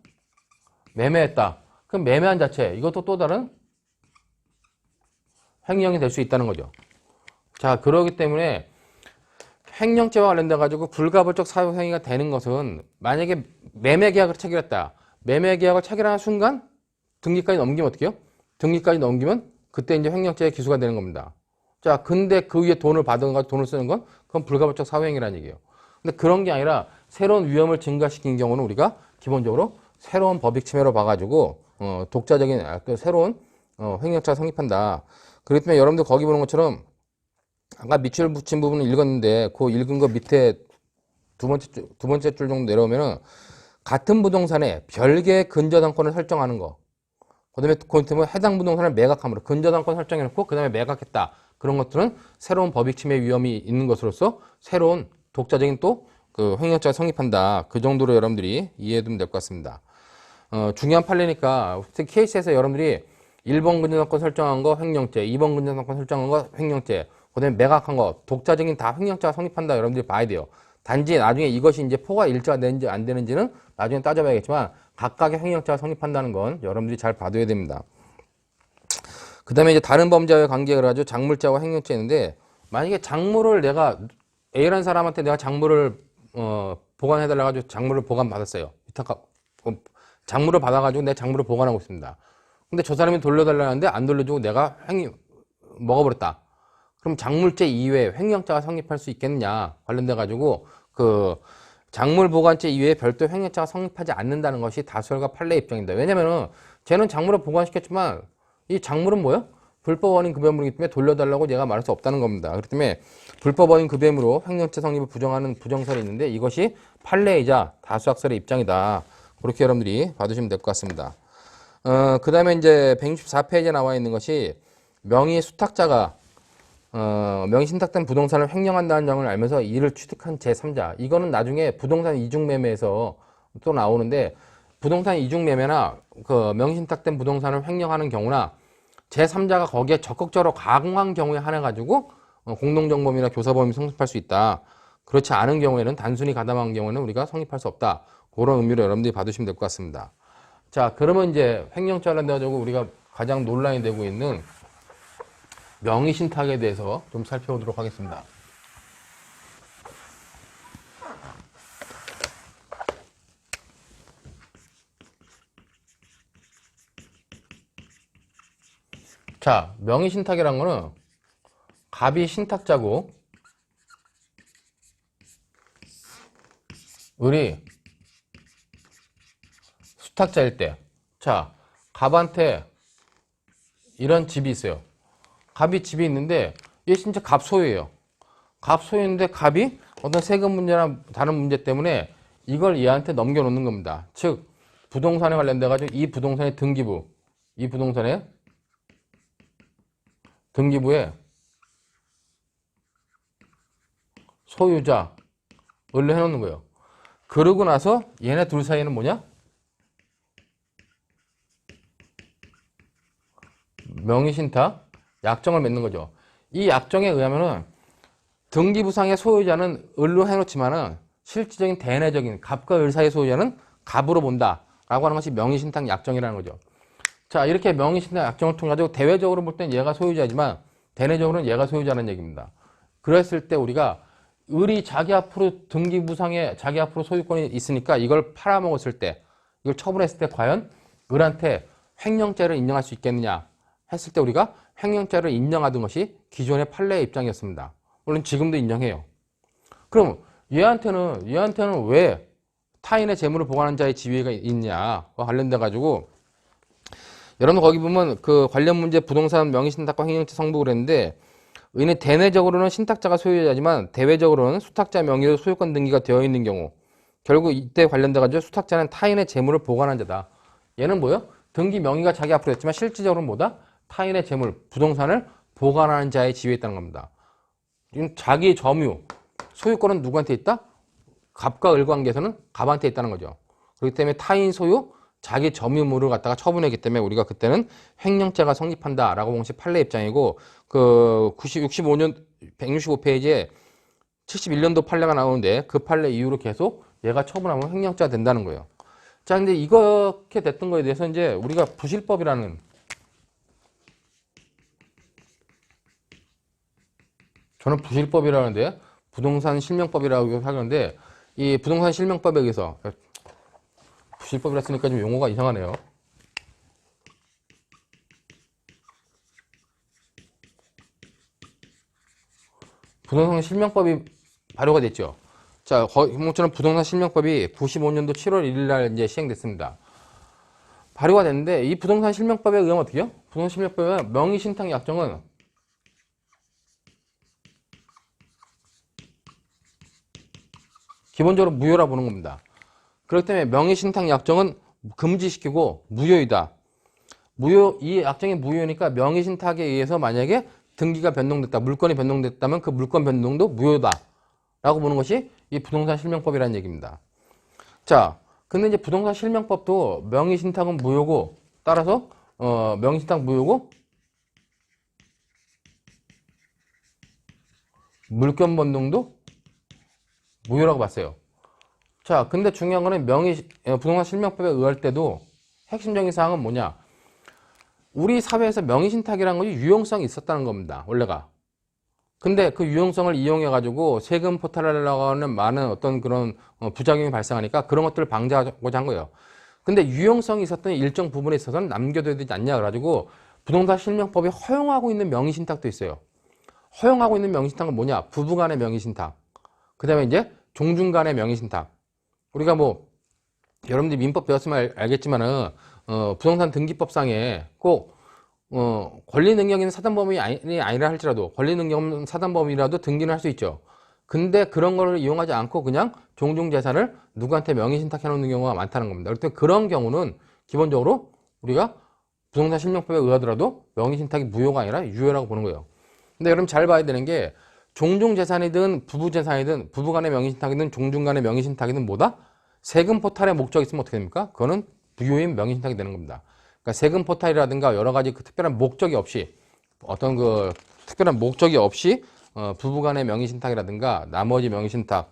매매했다. 그럼 매매한 자체, 이것도 또 다른 횡령이 될 수 있다는 거죠. 자, 그러기 때문에 횡령죄와 관련돼 가지고 불가벌적 사유행위가 되는 것은, 만약에 매매계약을 체결했다. 매매계약을 체결하는 순간 등기까지 넘기면 어떻게 해요? 등기까지 넘기면 그때 이제 횡령죄의 기수가 되는 겁니다. 자, 근데 그 위에 돈을 받아가지고 돈을 쓰는 건 그건 불가벌적 사유행위라는 얘기예요. 근데 그런 게 아니라 새로운 위험을 증가시킨 경우는 우리가 기본적으로 새로운 법익 침해로 봐가지고 독자적인 새로운 횡령죄가 성립한다. 그렇기 때문에 여러분들 거기 보는 것처럼 아까 밑줄 붙인 부분을 읽었는데 그 읽은 거 밑에 두 번째 줄 정도 내려오면은 같은 부동산에 별개의 근저당권을 설정하는 거, 그다음에 그 해당 부동산을 매각함으로 근저당권 설정해놓고 그 다음에 매각했다. 그런 것들은 새로운 법익 침해 위험이 있는 것으로서 새로운 독자적인 또 그 횡령죄가 성립한다. 그 정도로 여러분들이 이해해두면 될 것 같습니다. 중요한 판례니까 특히 케이스에서 여러분들이 1번 근저당권 설정한 거 횡령죄, 2번 근저당권 설정한 거 횡령죄, 그다음에 매각한 거 독자적인 다 횡령죄가 성립한다. 여러분들이 봐야 돼요. 단지 나중에 이것이 이제 포괄 일자가 되는지 안 되는지는 나중에 따져봐야겠지만 각각의 횡령죄가 성립한다는 건 여러분들이 잘 봐둬야 됩니다. 그 다음에 이제 다른 범죄와의 관계를 가지고 작물죄와 횡령죄 있는데 만약에 작물을 내가 A라는 사람한테 내가 작물을 보관해달라 가지고 작물을 보관받았어요. 작물을 받아가지고 내 작물을 보관하고 있습니다. 근데 저 사람이 돌려달라는데 안 돌려주고 내가 먹어버렸다. 그럼 작물죄 이외에 횡령죄가 성립할 수 있겠느냐 관련돼 가지고 그 작물 보관죄 이외에 별도 횡령죄가 성립하지 않는다는 것이 다수결과 판례의 입장입니다. 왜냐면은 쟤는 작물을 보관시켰지만 이 작물은 뭐야? 불법 원인 급여물이기 때문에 돌려달라고 얘가 말할 수 없다는 겁니다. 그렇기 때문에 불법 원인 급여물로 횡령죄 성립을 부정하는 부정설이 있는데 이것이 판례이자 다수학설의 입장이다. 그렇게 여러분들이 봐두시면 될 것 같습니다. 그 다음에 이제 164페이지에 나와 있는 것이 명의 수탁자가 명의 신탁된 부동산을 횡령한다는 점을 알면서 이를 취득한 제3자. 이거는 나중에 부동산 이중매매에서 또 나오는데 부동산 이중매매나 그 명의 신탁된 부동산을 횡령하는 경우나 제3자가 거기에 적극적으로 가공한 경우에 한해가지고 공동정범이나 교사범이 성립할 수 있다. 그렇지 않은 경우에는 단순히 가담한 경우에는 우리가 성립할 수 없다. 그런 의미로 여러분들이 봐두시면 될 것 같습니다. 자, 그러면 이제 횡령죄 관련돼가지고 우리가 가장 논란이 되고 있는 명의신탁에 대해서 좀 살펴보도록 하겠습니다. 자, 명의신탁이란 거는 갑이 신탁자고 을이 수탁자일 때, 자, 갑한테 이런 집이 있어요. 갑이 집이 있는데 얘 진짜 갑 소유예요. 갑 소유인데 갑이 어떤 세금 문제나 다른 문제 때문에 이걸 얘한테 넘겨놓는 겁니다. 즉 부동산에 관련돼 가지고 이 부동산의 등기부, 이 부동산의 등기부에 소유자 을로 해놓는 거예요. 그러고 나서 얘네 둘 사이에는 뭐냐? 명의신탁 약정을 맺는 거죠. 이 약정에 의하면은 등기부상의 소유자는 을로 해놓지만은 실질적인 대내적인 갑과 을 사이의 소유자는 갑으로 본다라고 하는 것이 명의신탁 약정이라는 거죠. 자, 이렇게 명의신탁 약정을 통해 가지고 대외적으로 볼 땐 얘가 소유자지만 대내적으로는 얘가 소유자라는 얘기입니다. 그랬을 때 우리가 을이 자기 앞으로 등기부상에 자기 앞으로 소유권이 있으니까 이걸 팔아먹었을 때, 이걸 처분했을 때 과연 을한테 횡령죄를 인정할 수 있겠느냐 했을 때 우리가 횡령죄를 인정하던 것이 기존의 판례의 입장이었습니다. 물론 지금도 인정해요. 그럼 얘한테는 왜 타인의 재물을 보관하는 자의 지위가 있냐와 관련돼 가지고 여러분 거기 보면 그 관련 문제 부동산 명의신탁과 횡령죄 성부를 했는데 의는 대내적으로는 신탁자가 소유자지만 대외적으로는 수탁자 명의로 소유권 등기가 되어 있는 경우 결국 이때 관련돼 가지고 수탁자는 타인의 재물을 보관한 자다. 얘는 뭐요? 등기 명의가 자기 앞으로 했지만 실질적으로는 뭐다? 타인의 재물, 부동산을 보관하는 자의 지위에 있다는 겁니다. 자기 점유, 소유권은 누구한테 있다? 갑과 을 관계에서는 갑한테 있다는 거죠. 그렇기 때문에 타인 소유, 자기 점유물을 갖다가 처분했기 때문에 우리가 그때는 횡령죄가 성립한다라고 본 것이 판례 입장이고 그 65년 165페이지에 71년도 판례가 나오는데 그 판례 이후로 계속 얘가 처분하면 횡령죄가 된다는 거예요. 자, 근데 이렇게 됐던 거에 대해서 이제 우리가 부실법이라는 저는 부실법이라는데 부동산 실명법이라고 하는데 이 부동산 실명법에 의해서 부실법이라 했으니까 좀 용어가 이상하네요. 부동산 실명법이 발효가 됐죠. 자, 모처럼 부동산 실명법이 95년도 7월 1일 날 이제 시행됐습니다. 발효가 됐는데 이 부동산 실명법에 의하면 어떻게 해요? 부동산 실명법에 명의신탁 약정은 기본적으로 무효라 보는 겁니다. 그렇기 때문에 명의신탁 약정은 금지시키고 무효이다. 이 약정이 무효니까 명의신탁에 의해서 만약에 등기가 변동됐다, 물건이 변동됐다면 그 물건 변동도 무효다 라고 보는 것이 이 부동산 실명법이라는 얘기입니다. 자, 근데 이제 부동산 실명법도 명의신탁은 무효고, 따라서 명의신탁 무효고 물건 변동도 무효라고 봤어요. 자, 근데 중요한 거는 부동산 실명법에 의할 때도 핵심적인 사항은 뭐냐? 우리 사회에서 명의신탁이라는 것이 유용성이 있었다는 겁니다, 원래가. 근데 그 유용성을 이용해가지고 세금 포탈하려고 하는 많은 어떤 그런 부작용이 발생하니까 그런 것들을 방지하고자 한 거예요. 근데 유용성이 있었던 일정 부분에 있어서는 남겨둬야 되지 않냐, 그래가지고 부동산 실명법이 허용하고 있는 명의신탁도 있어요. 허용하고 있는 명의신탁은 뭐냐? 부부간의 명의신탁. 그 다음에 이제 종중간의 명의신탁. 우리가 뭐 여러분들이 민법 배웠으면 알겠지만은 부동산 등기법상에 꼭 권리 능력 있는 사단법인이 아니라 할지라도 권리 능력 없는 사단법인이라도 등기는 할 수 있죠. 근데 그런 거를 이용하지 않고 그냥 종중재산을 누구한테 명의신탁해 놓는 경우가 많다는 겁니다. 그렇기 그런 경우는 기본적으로 우리가 부동산 실명법에 의하더라도 명의신탁이 무효가 아니라 유효라고 보는 거예요. 근데 여러분 잘 봐야 되는 게 종중재산이든 부부재산이든 부부간의 명의신탁이든 종중간의 명의신탁이든 뭐다? 세금 포탈의 목적이 있으면 어떻게 됩니까? 그거는 무효인 명의신탁이 되는 겁니다. 그러니까 세금 포탈이라든가 여러 가지 그 특별한 목적이 없이 어떤 그 특별한 목적이 없이 부부간의 명의신탁이라든가 나머지 명의신탁,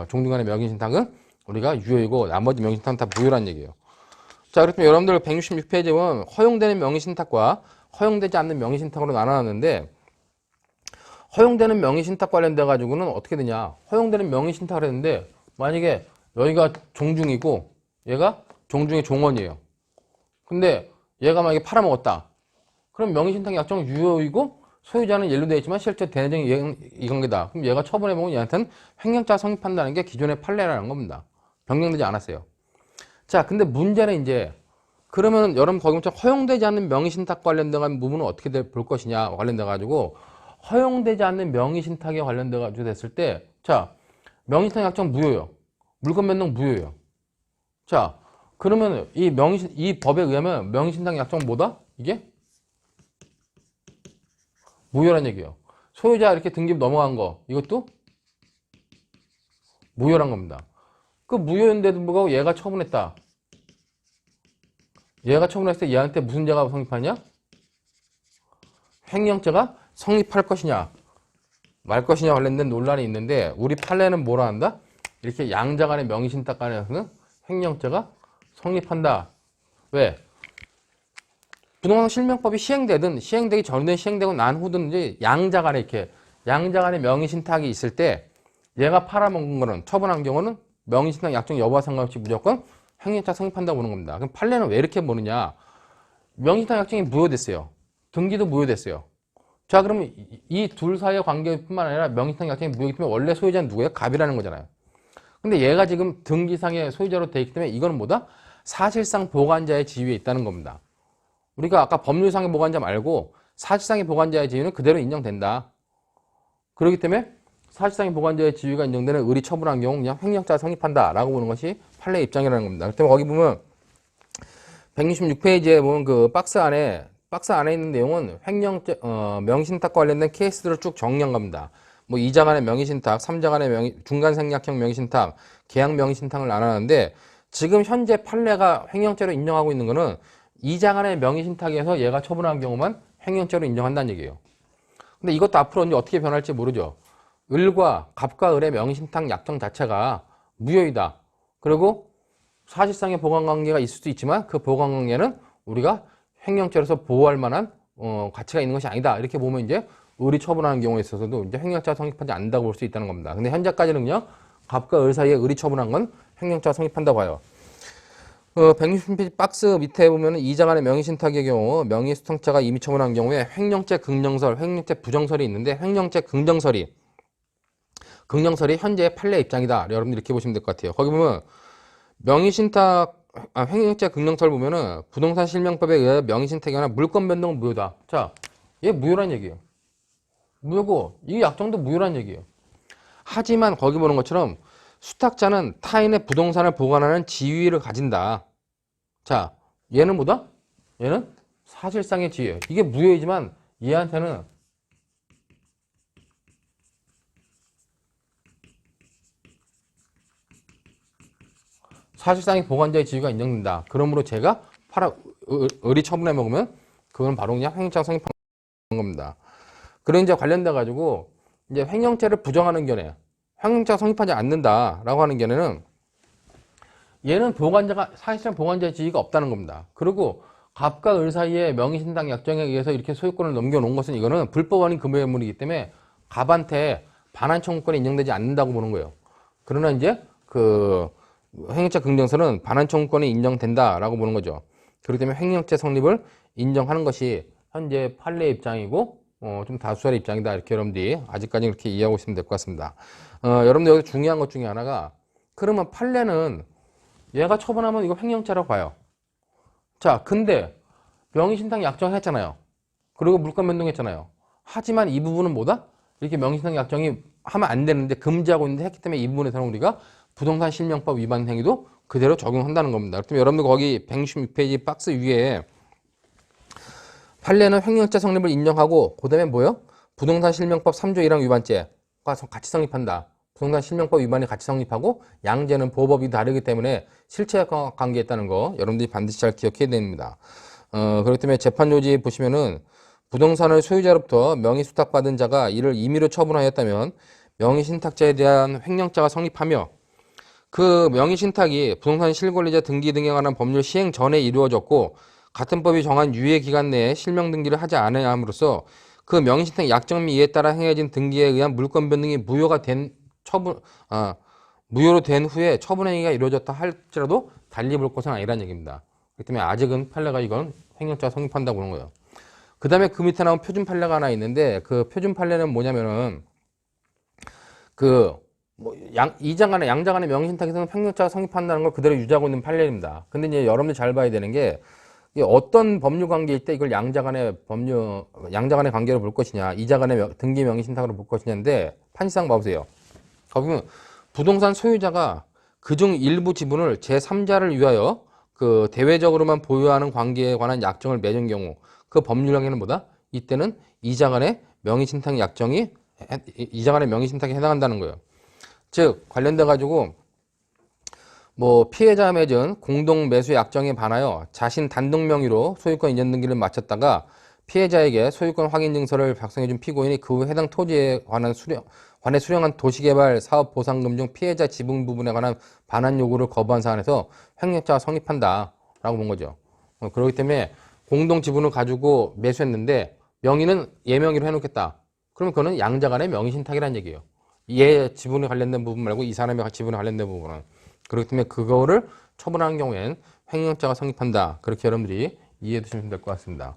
종중간의 명의신탁은 우리가 유효이고 나머지 명의신탁은 다 무효란 얘기예요. 자, 그렇다면 여러분들 166페이지에 보면 허용되는 명의신탁과 허용되지 않는 명의신탁으로 나눠놨는데 허용되는 명의신탁 관련돼 가지고는 어떻게 되냐? 허용되는 명의신탁을 했는데 만약에 여기가 종중이고 얘가 종중의 종원이에요. 근데 얘가 만약에 팔아먹었다. 그럼 명의신탁 약정은 유효이고 소유자는 연루되어 있지만 실제 대내적인 이관계다. 그럼 얘가 처분해보면 얘한테는 횡령자 성립한다는 게 기존의 판례라는 겁니다. 변경되지 않았어요. 자, 근데 문제는 이제 그러면 여러분 거기부터 허용되지 않는 명의신탁 관련된 부분은 어떻게 볼 것이냐 관련돼 가지고 허용되지 않는 명의신탁에 관련돼 가지고 됐을 때 자, 명의신탁 약정 무효요. 물건 변동 무효예요. 자, 그러면 이 법에 의하면 명의신탁 약정 뭐다? 이게 무효란 얘기예요. 소유자 이렇게 등기부 넘어간 거 이것도 무효란 겁니다. 그 무효인데도 불구하고 얘가 처분했다. 얘가 처분했을 때 얘한테 무슨 죄가 성립하냐? 횡령죄가 성립할 것이냐 말 것이냐 관련된 논란이 있는데 우리 판례는 뭐라 한다? 이렇게 양자 간의 명의신탁 간에서는 횡령죄가 성립한다. 왜? 부동산 실명법이 시행되기 전이든 시행되고 난 후든 이제 양자 간에 이렇게 양자 간의 명의신탁이 있을 때 얘가 팔아먹은 거는 처분한 경우는 명의신탁 약정 여부와 상관없이 무조건 횡령죄가 성립한다고 보는 겁니다. 그럼 판례는 왜 이렇게 보느냐? 명의신탁 약정이 무효됐어요. 등기도 무효됐어요. 자, 그러면 이 둘 사이의 관계뿐만 아니라 명의신탁 약정이 무효이기 때문에 원래 소유자는 누구예요? 갑이라는 거잖아요. 근데 얘가 지금 등기상의 소유자로 돼 있기 때문에 이거는 뭐다? 사실상 보관자의 지위에 있다는 겁니다. 우리가 아까 법률상의 보관자 말고 사실상의 보관자의 지위는 그대로 인정된다. 그렇기 때문에 사실상의 보관자의 지위가 인정되는 의리 처분한 경우 그냥 횡령죄가 성립한다라고 보는 것이 판례 입장이라는 겁니다. 그렇기 때문에 거기 보면 166페이지에 보면 그 박스 안에 있는 내용은 횡령죄, 명의신탁 관련된 케이스들을 쭉 정리한 겁니다. 뭐 2자 간의 명의신탁, 3자 간의 중간생략형 명의신탁, 계약 명의신탁을 나눴는데 지금 현재 판례가 횡령죄로 인정하고 있는 거는 2자 간의 명의신탁에서 얘가 처분한 경우만 횡령죄로 인정한다는 얘기예요. 근데 이것도 앞으로 이제 어떻게 변할지 모르죠. 갑과 을의 명의신탁 약정 자체가 무효이다. 그리고 사실상의 보관관계가 있을 수도 있지만 그 보관관계는 우리가 횡령죄로서 보호할 만한 가치가 있는 것이 아니다. 이렇게 보면 이제 을이 처분하는 경우에 있어서도 이제 횡령죄가 성립하지 않는다고 볼 수 있다는 겁니다. 근데 현재까지는 그냥 갑과 을 사이에 을이 처분한 건 횡령죄가 성립한다고 봐요. 160페이지 박스 밑에 보면은 2자 간의 명의신탁의 경우 명의수탁자가 이미 처분한 경우에 횡령죄 긍정설, 횡령죄 부정설이 있는데 횡령죄 긍정설이 현재의 판례 입장이다. 여러분들 이렇게 보시면 될 것 같아요. 거기 보면 횡령죄 긍정설 보면은 부동산 실명법에 의해 명의신탁이 아니라 물건 변동은 무효다. 자, 얘 무효란 얘기예요. 무효고 이 약정도 무효란 얘기예요. 하지만 거기 보는 것처럼 수탁자는 타인의 부동산을 보관하는 지위를 가진다. 자, 얘는 뭐다? 얘는 사실상의 지위. 이게 무효이지만 얘한테는 사실상의 보관자의 지위가 인정된다. 그러므로 제가 의리 처분해 먹으면 그건 바로 그냥 횡령죄가 성립한 겁니다. 그런 이제 관련돼 가지고 이제 횡령죄를 부정하는 견해, 횡령죄가 성립하지 않는다라고 하는 견해는 얘는 보관자가 사실상 보관자의 지위가 없다는 겁니다. 그리고 갑과 을 사이에 명의신탁 약정에 의해서 이렇게 소유권을 넘겨놓은 것은 이거는 불법 아닌 금유물이기 때문에 갑한테 반환 청구권이 인정되지 않는다고 보는 거예요. 그러나 이제 그 횡령죄 긍정서는 반환 청구권이 인정된다라고 보는 거죠. 그렇기 때문에 횡령죄 성립을 인정하는 것이 현재 판례의 입장이고 좀 다수의 입장이다. 이렇게 여러분들이 아직까지 이렇게 이해하고 있으면 될 것 같습니다. 여러분들 여기서 중요한 것 중에 하나가 그러면 판례는 얘가 처분하면 이거 횡령죄라고 봐요. 자, 근데 명의신탁 약정했잖아요. 그리고 물권 변동했잖아요. 하지만 이 부분은 뭐다? 이렇게 명의신탁 약정이 하면 안 되는데 금지하고 있는데 했기 때문에 이 부분에서는 우리가 부동산 실명법 위반 행위도 그대로 적용한다는 겁니다. 그렇다면 여러분들 거기 166페이지 박스 위에 판례는 횡령죄 성립을 인정하고 그 다음에 뭐요? 부동산 실명법 3조 1항 위반죄가 같이 성립한다. 부동산 실명법 위반이 같이 성립하고 양죄는 보호법이 다르기 때문에 실체관계에 있다는 거 여러분들이 반드시 잘 기억해야 됩니다. 그렇기 때문에 재판 요지 보시면은 부동산을 소유자로부터 명의수탁받은 자가 이를 임의로 처분하였다면 명의신탁자에 대한 횡령죄가 성립하며 그 명의신탁이 부동산 실권리자 등기 등에 관한 법률 시행 전에 이루어졌고 같은 법이 정한 유예 기간 내에 실명 등기를 하지 않아야 함으로써 그 명의신탁 약정 및 이에 따라 행해진 등기에 의한 물권 변동이 무효로 된 후에 처분행위가 이루어졌다 할지라도 달리 볼 것은 아니라는 얘기입니다. 그렇기 때문에 아직은 판례가 이건 횡령죄가 성립한다고 보는 거예요. 그 다음에 그 밑에 나온 표준 판례가 하나 있는데 그 표준 판례는 뭐냐면은 양자 간의 명의신탁에서는 횡령죄가 성립한다는 걸 그대로 유지하고 있는 판례입니다. 근데 이제 여러분들 잘 봐야 되는 게 어떤 법률 관계일 때 이걸 양자 간의 관계로 볼 것이냐, 이자 간의 등기 명의신탁으로 볼 것이냐인데 판시상 봐보세요. 거기 부동산 소유자가 그중 일부 지분을 제3자를 위하여 그 대외적으로만 보유하는 관계에 관한 약정을 맺은 경우 그 법률 관계는 뭐다? 이때는 이자 간의 명의신탁 약정이 이자 간의 명의신탁에 해당한다는 거예요. 즉 관련돼 가지고 뭐 피해자 맺은 공동 매수 약정에 반하여 자신 단독 명의로 소유권 이전 등기를 마쳤다가 피해자에게 소유권 확인 증서를 작성해준 피고인이 그 후 해당 토지에 관해 수령한 도시개발 사업 보상금 중 피해자 지분 부분에 관한 반환 요구를 거부한 사안에서 횡령죄가 성립한다라고 본 거죠. 그렇기 때문에 공동 지분을 가지고 매수했는데 명의는 얘 명의로 해놓겠다. 그러면 그거는 양자 간의 명의신탁이라는 얘기예요. 얘 지분에 관련된 부분 말고 이 사람의 지분에 관련된 부분은. 그렇기 때문에 그거를 처분하는 경우에는 횡령죄가 성립한다. 그렇게 여러분들이 이해해 두시면 될 것 같습니다.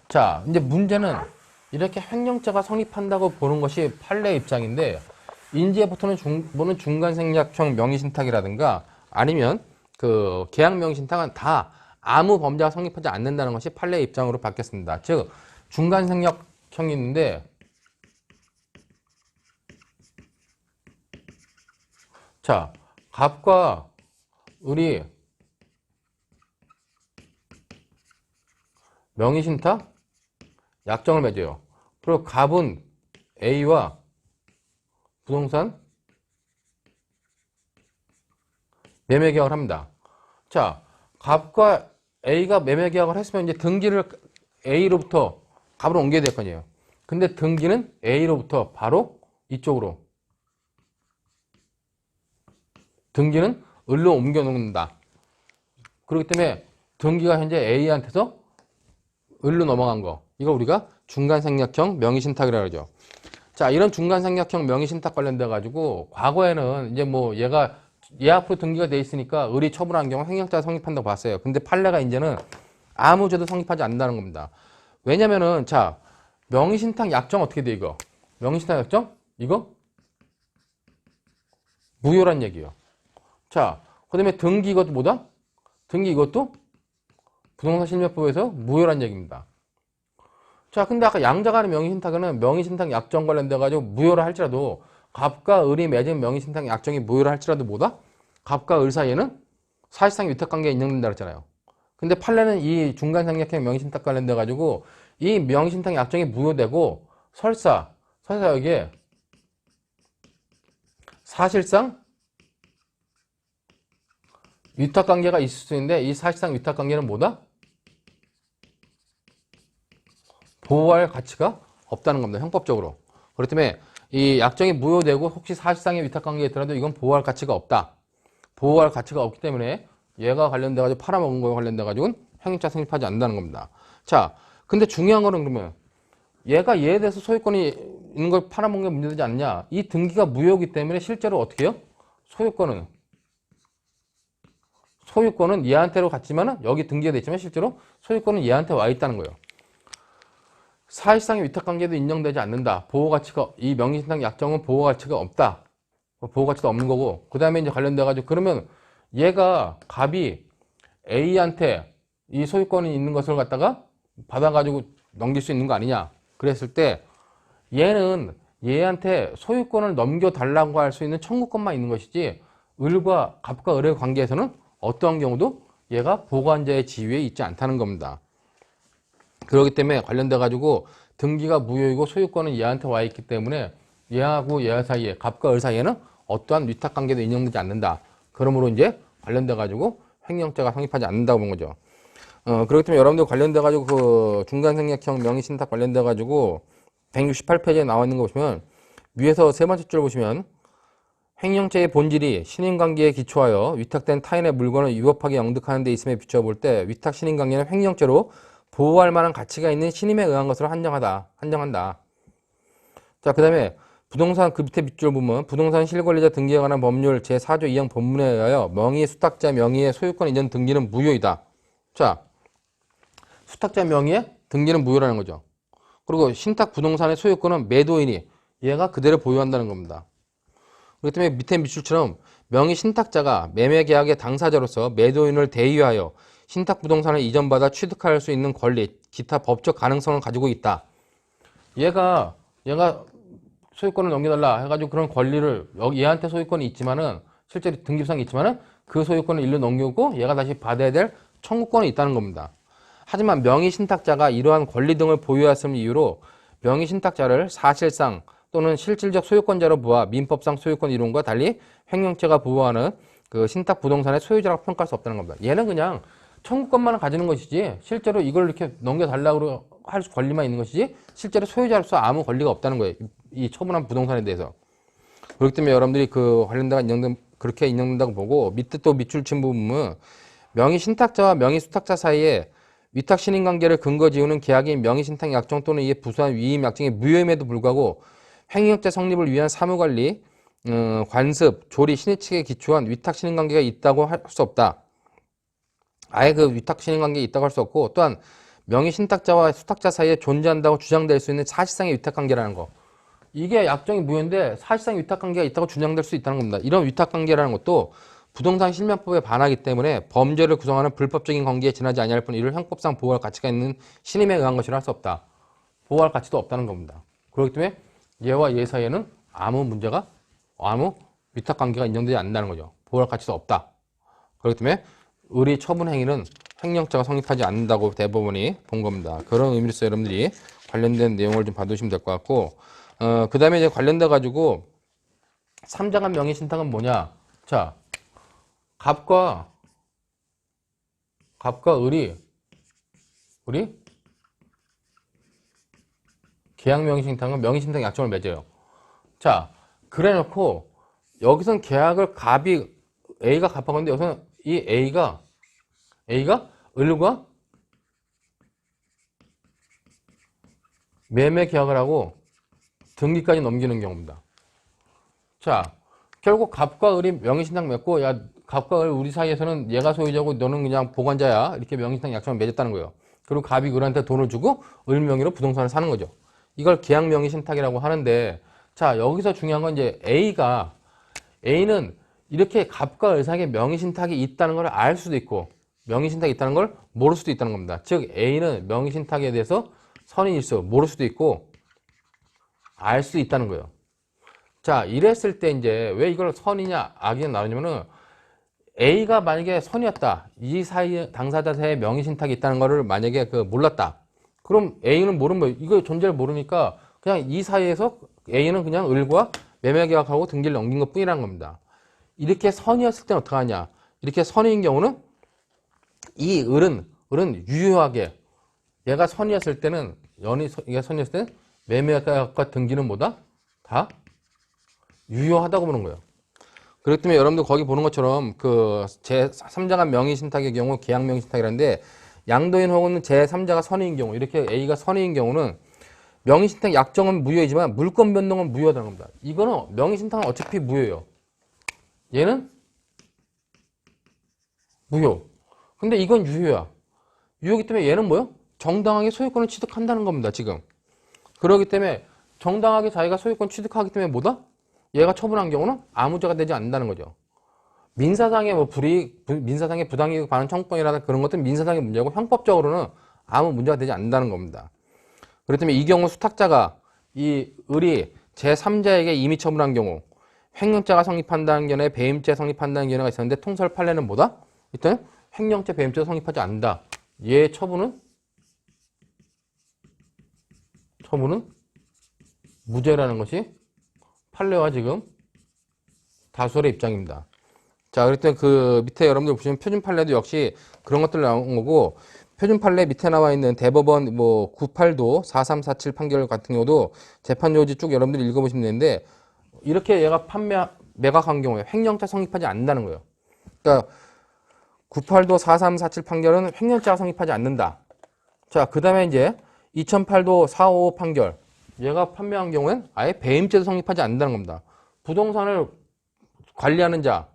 자, 이제 문제는 이렇게 횡령죄가 성립한다고 보는 것이 판례 입장인데 인지에부터는 보는 중간생략형 명의신탁이라든가 아니면 그 계약 명의신탁은 다 아무 범죄가 성립하지 않는다는 것이 판례 입장으로 바뀌었습니다. 즉 중간생략형이 있는데 자, 갑과 을이 명의신탁 약정을 맺어요. 그리고 갑은 A와 부동산 매매 계약을 합니다. 자, 갑과 A가 매매 계약을 했으면 이제 등기를 A로부터 갑으로 옮겨야 될 거 아니에요. 근데 등기는 A로부터 바로 이쪽으로 등기는 을로 옮겨 놓는다. 그렇기 때문에 등기가 현재 A한테서 을로 넘어간 거. 이거 우리가 중간생략형 명의신탁이라고 하죠. 자, 이런 중간생략형 명의신탁 관련돼 가지고 과거에는 이제 뭐 얘 앞으로 등기가 돼 있으니까 을이 처분한 경우 횡령죄가 성립한다고 봤어요. 근데 판례가 이제는 아무 죄도 성립하지 않는다는 겁니다. 왜냐면은 자, 명의신탁 약정 어떻게 돼 이거? 명의신탁 약정? 이거 무효란 얘기예요. 자, 그 다음에 등기 이것도 뭐다? 등기 이것도 부동산 실명법에서 무효란 얘기입니다. 자, 근데 아까 양자 간의 명의신탁에는 명의신탁 약정 관련돼가지고 무효라 할지라도 갑과 을이 맺은 명의신탁 약정이 무효라 할지라도 뭐다? 갑과 을 사이에는 사실상 위탁관계가 인정된다 그랬잖아요. 근데 판례는 이 중간상략형 명의신탁 관련돼 가지고 이 명의신탁 약정이 무효되고 설사 여기에 사실상 위탁관계가 있을 수 있는데 이 사실상 위탁관계는 뭐다? 보호할 가치가 없다는 겁니다. 형법적으로. 그렇기 때문에 이 약정이 무효되고 혹시 사실상의 위탁관계가 있더라도 이건 보호할 가치가 없다. 보호할 가치가 없기 때문에 얘가 관련돼가지고 팔아먹은 거에 관련돼가지고는 형용죄가 성립하지 않는다는 겁니다. 자, 근데 중요한 거는 그러면 얘가 얘에 대해서 소유권이 있는 걸 팔아먹는 게 문제되지 않냐? 이 등기가 무효이기 때문에 실제로 어떻게 해요? 소유권은 얘한테로 갔지만은 여기 등기가 돼 있지만 실제로 소유권은 얘한테 와 있다는 거예요. 사실상의 위탁관계도 인정되지 않는다. 보호가치가, 이 명의신탁 약정은 보호가치가 없다. 보호가치도 없는 거고, 그 다음에 이제 관련돼가지고, 그러면 얘가 갑이 A한테 이 소유권이 있는 것을 갖다가 받아가지고 넘길 수 있는 거 아니냐. 그랬을 때, 얘는 얘한테 소유권을 넘겨달라고 할 수 있는 청구권만 있는 것이지, 갑과 을의 관계에서는 어떠한 경우도 얘가 보관자의 지위에 있지 않다는 겁니다. 그렇기 때문에 관련돼가지고 등기가 무효이고 소유권은 얘한테 와 있기 때문에 얘하고 얘 사이에, 갑과 을 사이에는 어떠한 위탁관계도 인정되지 않는다. 그러므로 이제 관련돼가지고 횡령죄가 성립하지 않는다고 본 거죠. 그렇기 때문에 여러분들 관련돼가지고 그 중간생략형 명의신탁 관련돼가지고 168페이지에 나와 있는 거 보시면 위에서 세 번째 줄 보시면 횡령죄의 본질이 신인관계에 기초하여 위탁된 타인의 물건을 위법하게 영득하는 데 있음에 비추어 볼 때 위탁 신인관계는 횡령죄로 보호할 만한 가치가 있는 신임에 의한 것으로 한정한다. 자, 그 다음에 부동산 그 밑에 밑줄 보면 부동산 실권리자 등기에 관한 법률 제4조 2항 본문에 의하여 명의 수탁자 명의의 소유권 이전 등기는 무효이다. 자, 수탁자 명의의 등기는 무효라는 거죠. 그리고 신탁 부동산의 소유권은 매도인이 얘가 그대로 보유한다는 겁니다. 그렇기 때문에 밑에 밑줄처럼 명의 신탁자가 매매 계약의 당사자로서 매도인을 대의하여 신탁 부동산을 이전받아 취득할 수 있는 권리, 기타 법적 가능성을 가지고 있다. 얘가 소유권을 넘겨달라 해가지고 그런 권리를 얘한테 소유권이 있지만은 실제로 등기부상이 있지만은 그 소유권을 일로 넘기고 얘가 다시 받아야 될 청구권이 있다는 겁니다. 하지만 명의 신탁자가 이러한 권리 등을 보유했음 이유로 명의 신탁자를 사실상 또는 실질적 소유권자로 보아 민법상 소유권 이론과 달리 횡령죄가 보호하는 그 신탁 부동산의 소유자라고 평가할 수 없다는 겁니다. 얘는 그냥 청구권만 가지는 것이지 실제로 이걸 이렇게 넘겨달라고 할 권리만 있는 것이지 실제로 소유자로서 아무 권리가 없다는 거예요. 이 처분한 부동산에 대해서. 그렇기 때문에 여러분들이 그 관련자가 그렇게 인정된다고 보고 밑에 또 밑줄 친 부분은 명의 신탁자와 명의 수탁자 사이에 위탁 신인 관계를 근거 지우는 계약인 명의 신탁 약정 또는 이에 부수한 위임 약정이 무효임에도 불구하고 횡령죄 성립을 위한 사무관리, 관습, 조리, 신의 측에 기초한 위탁 신인 관계가 있다고 할 수 없다. 아예 그 위탁 신인 관계가 있다고 할 수 없고 또한 명의 신탁자와 수탁자 사이에 존재한다고 주장될 수 있는 사실상의 위탁 관계라는 거. 이게 약정이 무효인데 사실상의 위탁 관계가 있다고 주장될 수 있다는 겁니다. 이런 위탁 관계라는 것도 부동산 실명법에 반하기 때문에 범죄를 구성하는 불법적인 관계에 지나지 아니할 뿐 이를 형법상 보호할 가치가 있는 신임에 의한 것이라 할 수 없다. 보호할 가치도 없다는 겁니다. 그렇기 때문에 얘와 얘 사이에는 아무 위탁 관계가 인정되지 않는다는 거죠. 보호할 가치도 없다. 그렇기 때문에 의리 처분 행위는 횡령죄가 성립하지 않는다고 대법원이 본 겁니다. 그런 의미로서 여러분들이 관련된 내용을 좀 봐두시면 될 것 같고, 그 다음에 이제 관련돼 가지고 3자간 명의 신탁은 뭐냐? 자, 갑과 을이 계약 명의 신탁은 명의 신탁 약정을 맺어요. 자, 그래 놓고 여기선 계약을 A가 갑하고 있는데 여기서는 이 A가 을과 매매 계약을 하고 등기까지 넘기는 경우입니다. 자, 결국 갑과 을이 명의신탁 맺고 야, 갑과 을 우리 사이에서는 얘가 소유자고 너는 그냥 보관자야. 이렇게 명의신탁 약정을 맺었다는 거예요. 그리고 갑이 을한테 돈을 주고 을 명의로 부동산을 사는 거죠. 이걸 계약 명의신탁이라고 하는데 자, 여기서 중요한 건 이제 A는 이렇게 갑과 을 사이에 명의신탁이 있다는 걸 알 수도 있고 명의신탁이 있다는 걸 모를 수도 있다는 겁니다. 즉 A는 명의신탁에 대해서 선인일수 모를 수도 있고 알 수 있다는 거예요. 자, 이랬을 때 이제 왜 이걸 선이냐 악이냐 나누냐면은 A가 만약에 선이었다. 이 사이에 당사자 사이에 명의신탁이 있다는 거를 만약에 몰랐다. 그럼 A는 모르는 거예요. 이거 존재를 모르니까 그냥 이 사이에서 A는 그냥 을과 매매계약하고 등기를 넘긴 것 뿐이라는 겁니다. 이렇게 선이었을 때는 어떡하냐. 이렇게 선인 경우는 이 을은 유효하게 얘가 선이었을 때는 얘가 선이었을 때는 매매계약과 등기는 뭐다? 다 유효하다고 보는 거예요. 그렇기 때문에 여러분들 거기 보는 것처럼 제3자가 명의신탁의 경우 계약 명의신탁이라는데 양도인 혹은 제3자가 선의인 경우 이렇게 A가 선의인 경우는 명의신탁 약정은 무효이지만 물권 변동은 무효하다는 겁니다. 이거는 명의신탁은 어차피 무효예요. 얘는 무효. 근데 이건 유효야. 유효이기 때문에 얘는 뭐요? 정당하게 소유권을 취득한다는 겁니다. 지금. 그렇기 때문에 정당하게 자기가 소유권 취득하기 때문에 뭐다? 얘가 처분한 경우는 아무 죄가 되지 않는다는 거죠. 민사상의 민사상의 부당이익 반환 청구권이라든가 그런 것들은 민사상의 문제고 형법적으로는 아무 문제가 되지 않는다는 겁니다. 그렇기 때문에 이 경우 수탁자가 이 을이 제3자에게 임의 처분한 경우 횡령죄가 성립한다는 견해, 배임죄 성립한다는 견해가 있었는데 통설 판례는 뭐다? 일단 횡령죄, 배임죄가 성립하지 않는다. 얘 처분은 무죄라는 것이 판례와 지금 다수의 입장입니다. 자, 그랬더니 밑에 여러분들 보시면 표준 판례도 역시 그런 것들 나온 거고, 표준 판례 밑에 나와 있는 대법원 98도 4347 판결 같은 경우도 재판 요지 쭉 여러분들이 읽어보시면 되는데, 이렇게 얘가 매각한 경우에 횡령죄 성립하지 않는다는 거예요. 그러니까 98도 4347 판결은 횡령죄가 성립하지 않는다. 자, 그 다음에 이제 2008도 455 판결. 얘가 판매한 경우엔 아예 배임죄도 성립하지 않는다는 겁니다. 부동산을 관리하는 자,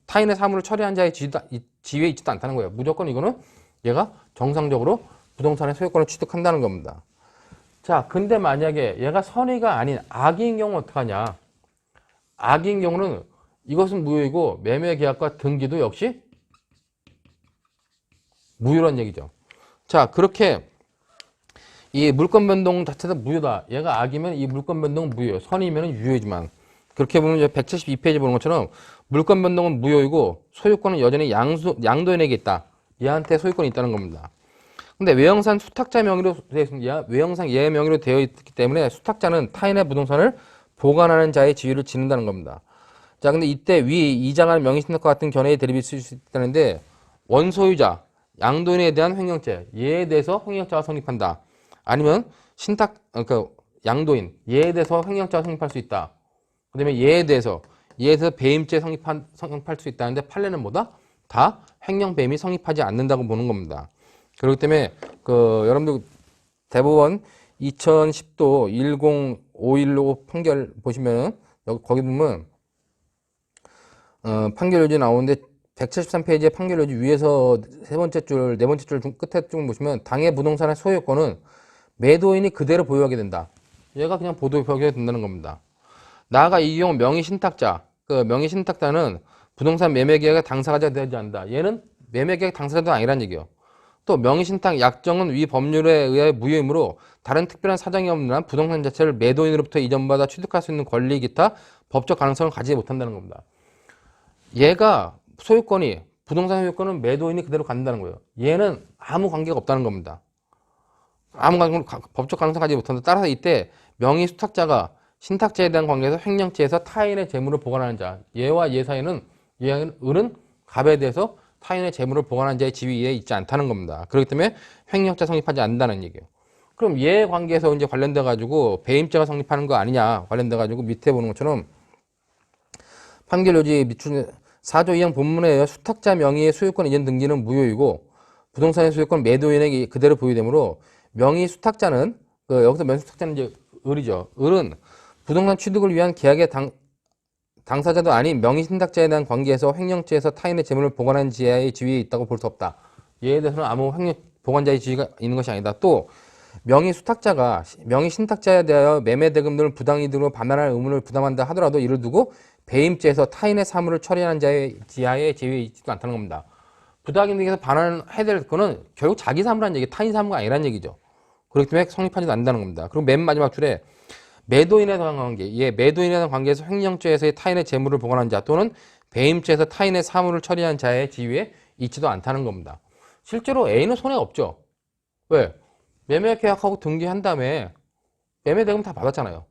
타인의 사물을 처리한 자의 지위에 있지도 않다는 거예요. 무조건 이거는 얘가 정상적으로 부동산의 소유권을 취득한다는 겁니다. 자, 근데 만약에 얘가 선의가 아닌 악의인 경우는 어떡하냐. 악의인 경우는 이것은 무효이고 매매계약과 등기도 역시 무효란 얘기죠. 자, 그렇게 이 물권 변동 자체도 무효다. 얘가 악이면 이 물권 변동은 무효예요. 선이면 유효이지만. 그렇게 보면 이제 172페이지 보는 것처럼 물권 변동은 무효이고 소유권은 여전히 양도인에게 있다. 얘한테 소유권이 있다는 겁니다. 근데 외형상 수탁자 명의로 되어 있습니다. 외형상 얘 명의로 되어 있기 때문에 수탁자는 타인의 부동산을 보관하는 자의 지위를 지닌다는 겁니다. 자, 근데 이때 위 이장한 명의신탁과 같은 견해의 대립이 있을 수 있다는데 원소유자, 양도인에 대한 횡령죄, 얘에 대해서 횡령죄가 성립한다. 아니면 양도인, 얘에 대해서 횡령죄가 성립할 수 있다. 그 다음에 얘에 대해서 배임죄 성립할 수 있다는데 판례는 뭐다? 다 횡령 배임이 성립하지 않는다고 보는 겁니다. 그렇기 때문에 여러분들 대법원 2010도 10515 판결 보시면은 거기 보면 판결 요지 나오는데 173페이지의 판결 요지 위에서 네 번째 줄 끝에 쭉 보시면 당해 부동산의 소유권은 매도인이 그대로 보유하게 된다. 얘가 그냥 보유하게 된다는 겁니다. 나아가 이 경우 명의신탁자, 명의신탁자는 부동산 매매계약의 당사자가 되지 않는다. 얘는 매매계약 당사자도 아니란 얘기예요. 또 명의신탁 약정은 위 법률에 의해 무효이므로 다른 특별한 사정이 없는 한 부동산 자체를 매도인으로부터 이전받아 취득할 수 있는 권리 기타 법적 가능성을 가지지 못한다는 겁니다. 얘가 부동산 소유권은 매도인이 그대로 갖는다는 거예요. 얘는 아무 관계가 없다는 겁니다. 법적 가능성 가지지 못한다. 따라서 이때 명의수탁자가 신탁자에 대한 관계에서 횡령죄에서 타인의 재물을 보관하는 자, 얘와 얘 사이에는 을은 갑에 대해서 타인의 재물을 보관하는 자의 지위에 있지 않다는 겁니다. 그렇기 때문에 횡령죄 성립하지 않는다는 얘기예요. 그럼 얘 관계에서 이제 관련돼 가지고 배임죄가 성립하는 거 아니냐 관련돼 가지고 밑에 보는 것처럼 판결 요지 밑줄 4조 2항 본문에 의해 수탁자 명의의 소유권 이전 등기는 무효이고 부동산의 소유권 매도인에게 그대로 보유되므로 명의 수탁자는 여기서 명의수탁자는 이제 을이죠. 을은 부동산 취득을 위한 계약의 당사자도 아닌 명의신탁자에 대한 관계에서 횡령죄에서 타인의 재물을 보관하는 자의 지위에 있다고 볼 수 없다. 얘에 대해서는 아무 보관자의 지위가 있는 것이 아니다. 또 명의수탁자가 명의신탁자에 대하여 매매대금 등을 부당이득으로 반환할 의무를 부담한다 하더라도 이를 두고 배임죄에서 타인의 사물을 처리하는 자의 지하에 지위에 있지도 않다는 겁니다. 부당이득에서 반환해야 될 거는 결국 자기 사물이라는 얘기, 타인 사물이 아니라는 얘기죠. 그렇기 때문에 성립하지도 않는다는 겁니다. 그리고 맨 마지막 줄에 매도인에 대한 관계, 매도인에 대한 관계에서 횡령죄에서의 타인의 재물을 보관한 자 또는 배임죄에서 타인의 사물을 처리한 자의 지위에 있지도 않다는 겁니다. 실제로 A는 손해 없죠. 왜? 매매 계약하고 등기한 다음에 매매 대금 다 받았잖아요.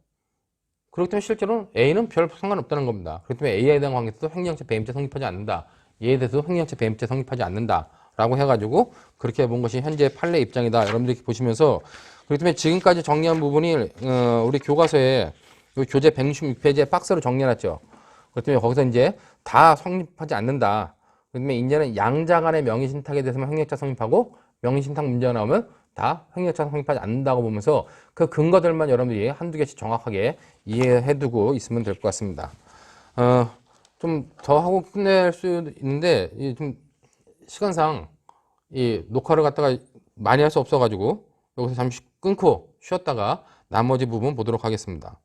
그렇기 때문에 실제로는 A는 별 상관없다는 겁니다. 그렇기 때문에 A에 대한 관계에서도 횡령죄 배임죄 성립하지 않는다. A에 대해서도 횡령죄 배임죄 성립하지 않는다. 라고 해가지고 그렇게 본 것이 현재 판례 입장이다. 여러분들이 보시면서 그렇기 때문에 지금까지 정리한 부분이 우리 교과서에 교재 166페이지에 박스로 정리해놨죠. 그렇기 때문에 거기서 이제 다 성립하지 않는다. 그렇기 때문에 이제는 양자 간의 명의신탁에 대해서만 횡령죄 성립하고 명의신탁 문제가 나오면 다 횡령죄 성립하지 않는다고 보면서 그 근거들만 여러분들이 한두 개씩 정확하게 이해해두고 있으면 될 것 같습니다. 좀 더 하고 끝낼 수 있는데 좀 시간상 이 녹화를 갖다가 많이 할 수 없어가지고 여기서 잠시 끊고 쉬었다가 나머지 부분 보도록 하겠습니다.